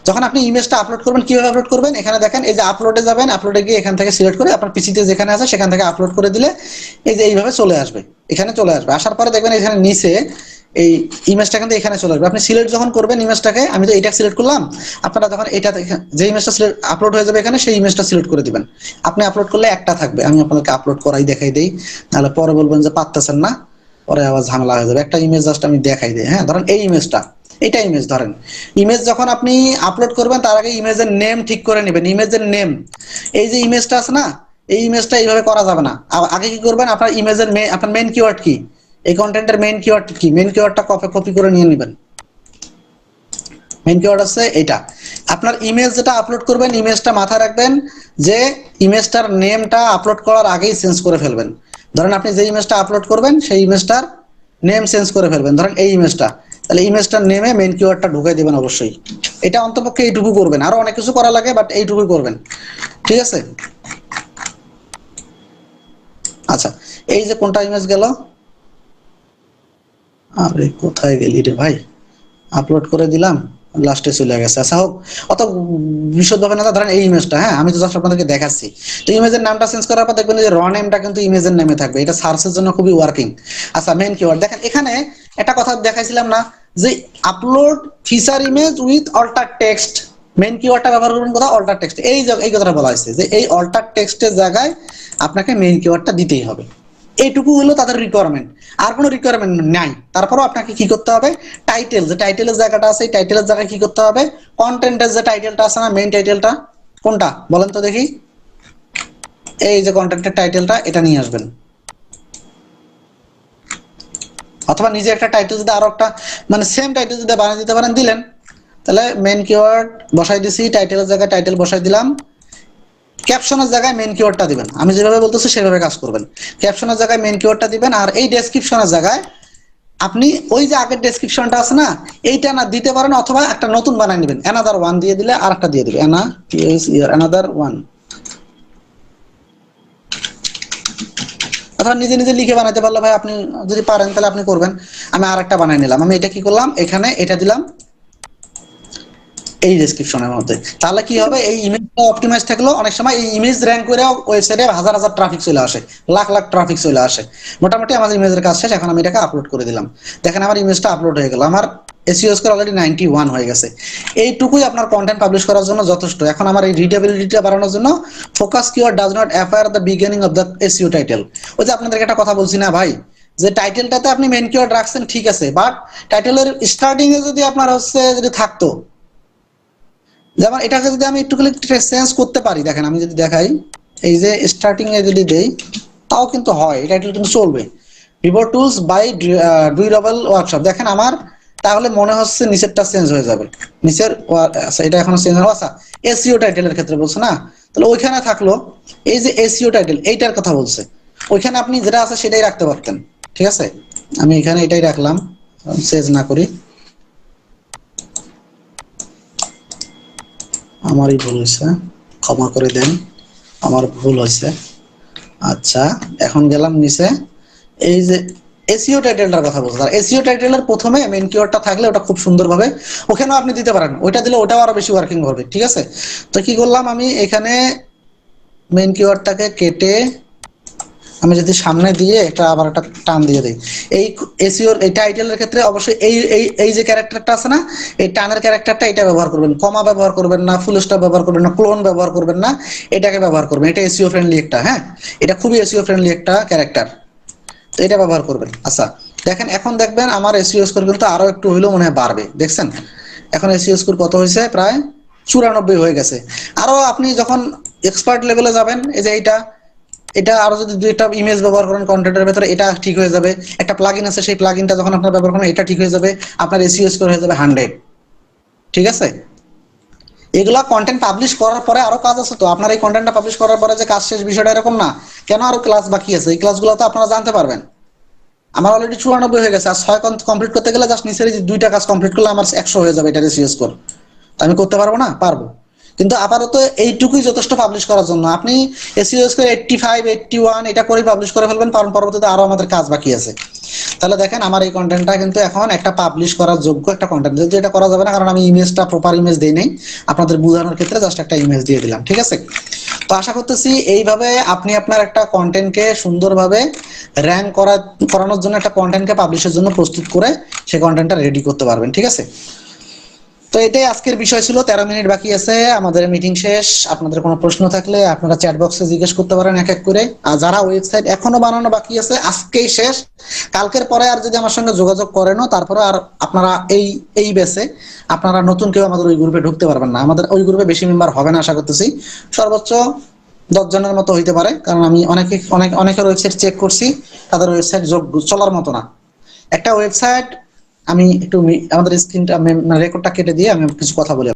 যখন আপনি ইমেজটা আপলোড করবেন, কিভাবে আপলোড করবেন, এখানে দেখেন এই যে আপলোডে যাবেন, আপলোডে গিয়ে এখান থেকে সিলেক্ট করে আপনার পিসিতে যেখানে আছে সেখান থেকে আপলোড করে দিলে এই যে এইভাবে চলে আসবে, এখানে চলে আসবে। আসার পরে দেখবেন এখানে নিচে এই ইমেজটা কিন্তু এখানে চলে আসবে। আপনি সিলেক্ট যখন করবেন ইমেজটাকে, আমি তো এটা সিলেক্ট করলাম, আপনারা যখন এটা যে ইমেজটা সিলেক্ট আপলোড হয়ে যাবে এখানে, সেই ইমেজটা সিলেক্ট করে দিবেন। আপনি আপলোড করলে একটা থাকবে, আমি আপনাদেরকে আপলোড করাই দেখাই দেই, নাহলে পরে বলবেন যে পারতেছেন না, পরে আবার ঝামেলা হয়ে যাবে। একটা ইমেজ জাস্ট আমি দেখাই দিই। হ্যাঁ, ধরেন এই ইমেজটা, এটা ইমেজ ধরেন। ইমেজ যখন আপনি আপলোড করবেন তার আগে ইমেজের নেম ঠিক করে নেবেন, ইমেজের নেম। এই যে ইমেজটা আছে না, এই ইমেজটা এইভাবে করা যাবে না। আগে কি করবেন, আপনার ইমেজের আপনার মেইন কিওয়ার্ড কি, এই কন্টেন্টের মেইন কিওয়ার্ড কি, মেইন কিওয়ার্ডটা কপি করে নিয়ে নেবেন। মেইন কিওয়ার্ড হচ্ছে এটা। আপনার ইমেজ যেটা আপলোড করবেন, ইমেজটা মাথায় রাখবেন যে ইমেজটার নেমটা আপলোড করার আগেই চেঞ্জ করে ফেলবেন। ধরেন আপনি যে ইমেজটা আপলোড করবেন সেই ইমেজটার নেম চেঞ্জ করে ফেলবেন, ধরেন এই ইমেজটা, তাহলে ইমেজটার নেমে মেইন কিওয়ার্ডটা ঢুকাই দিবেন অবশ্যই। এটা অন্তপক্ষে এইটুকু করবেন, আরো অনেক কিছু করা লাগে বাট এইটুকুই করবেন, ঠিক আছে। আচ্ছা, এই যে কোনটা ইমেজ গেল, আরে কোথায় গেলি রে ভাই, আপলোড করে দিলাম, লাস্টে চলে গেছে। আচ্ছা হোক, অত বিশদভাবে না, ধরেন এই ইমেজটা, হ্যাঁ আমি তো জাস্ট আপনাদেরকে দেখাচ্ছি। তো ইমেজের নামটা চেঞ্জ করার পর দেখবেন যে র নেমটা কিন্তু ইমেজের নামে থাকবে, এটা সার্চের জন্য খুবই ওয়ার্কিং। আচ্ছা, মেইন কিওয়ার্ড দেখেন এখানে একটা কথা দেখাইছিলাম না, যে upload feature image with alter text, main কিওয়ার্ডটা ব্যবহার করবেন কোথাও, অল্টার টেক্সট, এই কথাটা বলা হয়েছে যে এই অল্টার টেক্সটের জায়গায় আপনাকে মেইন কিওয়ার্ডটা দিতেই হবে। এইটুকু হলো তাদের রিকোয়ারমেন্ট, আর কোনো রিকোয়ারমেন্ট নাই। তারপরেও আপনাকে কি করতে হবে, টাইটেল, যে টাইটেলের জায়গাটা আছে এই টাইটেলের জায়গায় কি করতে হবে, কন্টেন্টের যে টাইটেলটা আছে না, মেইন টাইটেলটা কোনটা বলেন তো দেখি, এই যে কন্টেন্টের টাইটেলটা এটা নিয়ে আসবেন। অথবা নিজে একটা টাইটেল যদি আরো একটা মানে সেম টাইটেল যদি বানিয়ে দিতে পারেন দিলেন, তাহলে মেইন কিওয়ার্ড বসাই দিছি, টাইটেলের জায়গায় টাইটেল বসাই দিলাম, ক্যাপশনের জায়গায় মেইন কিওয়ার্ডটা দিবেন, আমি যেভাবে বলতেছি সেভাবে কাজ করবেন। ক্যাপশনের জায়গায় মেইন কিওয়ার্ডটা দিবেন, আর এই ডেসক্রিপশনের জায়গায় আপনি ওই যে আগের ডেসক্রিপশনটা আছে না, এইটা না দিতে পারেন, অথবা একটা নতুন বানাই নেবেন, অ্যানাদার ওয়ান দিয়ে দিলে আর একটা দিয়ে দিবে, অ্যানাদার ওয়ান, অথবা নিজে নিজে লিখে বানাইতে পারলে ভাই আপনি যদি পারেন তাহলে আপনি করবেন। আমি আর একটা বানাই নিলাম, আমি এটা কি করলাম, এখানে এটা দিলাম এই ডেসক্রিপশনের মধ্যে, তাহলে কি হবে, এই ইমেজটা অপটিমাইজ থাকলো, অনেক সময় এই ইমেজ র‍্যাঙ্ক করে ওয়েবসাইটে হাজার হাজার ট্রাফিক চলে আসে, লাখ লাখ ট্রাফিক চলে আসে। মোটামুটি আমাদের ইমেজের কাজ শেষ, এখন আমি এটাকে আপলোড করে দিলাম, দেখেন আমার ইমেজটা আপলোড হয়ে গেল, আমার এসইও স্কোর অলরেডি 91 হয়ে গেছে। এইটুকুই আপনার কন্টেন্ট পাবলিশ করার জন্য যথেষ্ট। এখন আমার এই রিডেবিলিটিটা বাড়ানোর জন্য focus keyword does not appear the beginning of the SEO title. ওই যে আপনাদেরকে একটা কথা বলছি না ভাই, যে টাইটেলটাতে আপনি মেইন কিওয়ার্ড রাখছেন ঠিক আছে, বাট টাইটেলের স্টার্টিং এ যদি আপনার হচ্ছে যদি থাকতো, যেমন এটাকে যদি আমি একটু চেঞ্জ করতে পারি, দেখেন আমি যদি দেখাই, এই যে স্টার্টিং এ যদি দেই তাও কিন্তু হয়, এটা কিন্তু চলবে। রিপোর্ট টুলস বাই ডুইরেবল ওয়ার্কশপ, দেখেন আমার তাহলে মনে হচ্ছে নিচেরটা চেঞ্জ হয়ে যাবে, নিচের আচ্ছা এটা এখনো চেঞ্জ হলো। আচ্ছা, এসইও টাইটেলের ক্ষেত্রে বলছে না, তাহলে ওইখানে থাকলো এই যে এসইও টাইটেল, এইটার কথা বলছে, ওইখানে আপনি যেটা আছে সেটাই রাখতে পারতেন, ঠিক আছে। আমি এখানে এটাই রাখলাম, চেঞ্জ না করি, আমারই ভুল হয়েছে, ক্ষমা করে দেন, আমার ভুল হয়েছে। আচ্ছা, এখন গেলাম নিচে, এই যে এসইও টাইটেলটার কথা বলছি, আর এসইও টাইটেলের প্রথমে মেইন কিওয়ার্ডটা থাকলে ওটা খুব সুন্দরভাবে ওখানেও আপনি দিতে পারেন, ওইটা দিলে ওটাও আরো বেশি ওয়ার্কিং হবে, ঠিক আছে। তো কি করলাম, আমি এখানে মেইন কিওয়ার্ডটাকে কেটে আমি যদি সামনে দিয়ে একটা আবার একটা টান দিয়ে দিই, এই এসইওর এই টাইটেলের ক্ষেত্রে অবশ্যই এই এই এই যে ক্যারেক্টারটা আছে না, এই টানের ক্যারেক্টারটা এটা ব্যবহার করবেন, কমা ব্যবহার করবেন না, ফুল স্টপ ব্যবহার করবেন না, ক্লোন ব্যবহার করবেন না, এটাকে ব্যবহার করবেন, এটা এসইও ফ্রেন্ডলি একটা, হ্যাঁ এটা খুবই এসইও ফ্রেন্ডলি একটা ক্যারেক্টার, তো এটা ব্যবহার করবেন। আচ্ছা দেখেন, এখন দেখবেন আমার এসইও স্কোর কিন্তু আরো একটু হইলেও মনে হয় বাড়বে, দেখছেন এখন এসইও স্কোর কত হয়েছে, প্রায় 94 হয়ে গেছে। আরো আপনি যখন এক্সপার্ট লেভেলে যাবেন, এই যে এইটা, এটা আরো যদি দুইটা ইমেজ ব্যবহার করেন কন্টেন্টের ভেতরে, এটা ঠিক হয়ে যাবে। একটা প্লাগইন আছে, সেই প্লাগইনটা যখন আপনার ব্যবহার করেন এটা ঠিক হয়ে যাবে, আপনার এসইও স্কোর হয়ে যাবে 100, ঠিক আছে। এগুলা কন্টেন্ট পাবলিশ করার পরে আরো কাজ আছে, তো আপনার এই কন্টেন্টটা পাবলিশ করার পরে যে কাজ শেষ বিষয়টা এরকম না, কেন আরো ক্লাস বাকি আছে, এই ক্লাসগুলো তো আপনারা জানতে পারবেন। আমার অলরেডি 94 হয়ে গেছে, আর 6 কমপ্লিট করতে গেলে জাস্ট নিচের যে দুইটা কাজ কমপ্লিট করলে আমার 100 হয়ে যাবে, এটা এসইও স্কোর। আমি করতে পারবো না, পারবো, কিন্তু আপাতত এইটুকুই যথেষ্ট পাবলিশ করার জন্য। আপনি এসইও স্কোর 85 81 এটা করেই পাবলিশ করে ফেলবেন, কারণ পরবর্তীতে আরো আমাদের কাজ বাকি আছে। তাহলে দেখেন আমার এই কন্টেন্টটা কিন্তু এখন একটা পাবলিশ করার যোগ্য একটা কন্টেন্ট, যদি এটা করা যাবে না কারণ আমি ইমেজটা প্রপার ইমেজ দেই নাই, আপনাদের বোঝানোর ক্ষেত্রে জাস্ট একটা ইমেজ দিয়ে দিলাম, ঠিক আছে। তো আশা করতেছি এইভাবে আপনি আপনার একটা কন্টেন্টকে সুন্দরভাবে র্যাঙ্ক করানোর জন্য, একটা কন্টেন্টকে পাবলিশের জন্য প্রস্তুত করে সেই কন্টেন্টটা রেডি করতে পারবেন, ঠিক আছে। তো এটাই আজকের বিষয় ছিল, 13 মিনিট বাকি আছে আমাদের মিটিং শেষ। আপনাদের কোনো প্রশ্ন থাকলে আপনারা চ্যাট বক্সে জিজ্ঞেস করতে পারেন এক এক করে। আর যারা ওয়েবসাইট এখনো বানানো বাকি আছে, আজকেই শেষ, কালকের পরে আর যদি আমার সঙ্গে যোগাযোগ করেনও তারপরে আর আপনারা এই বেসে আপনারা নতুন কেউ আমাদের ওই গ্রুপে ঢুকতে পারবেন না। আমাদের ওই গ্রুপে বেশি মেম্বার হবে না আশা করতেছি, সর্বোচ্চ 10 জনের মতো হইতে পারে, কারণ আমি অনেকের ওয়েবসাইট চেক করছি, তাদের ওয়েবসাইট চলার মতো না। একটা ওয়েবসাইট আমি একটু আমাদের স্ক্রিনটা রেকর্ডটা কেটে দিয়ে আমি কিছু কথা বলি।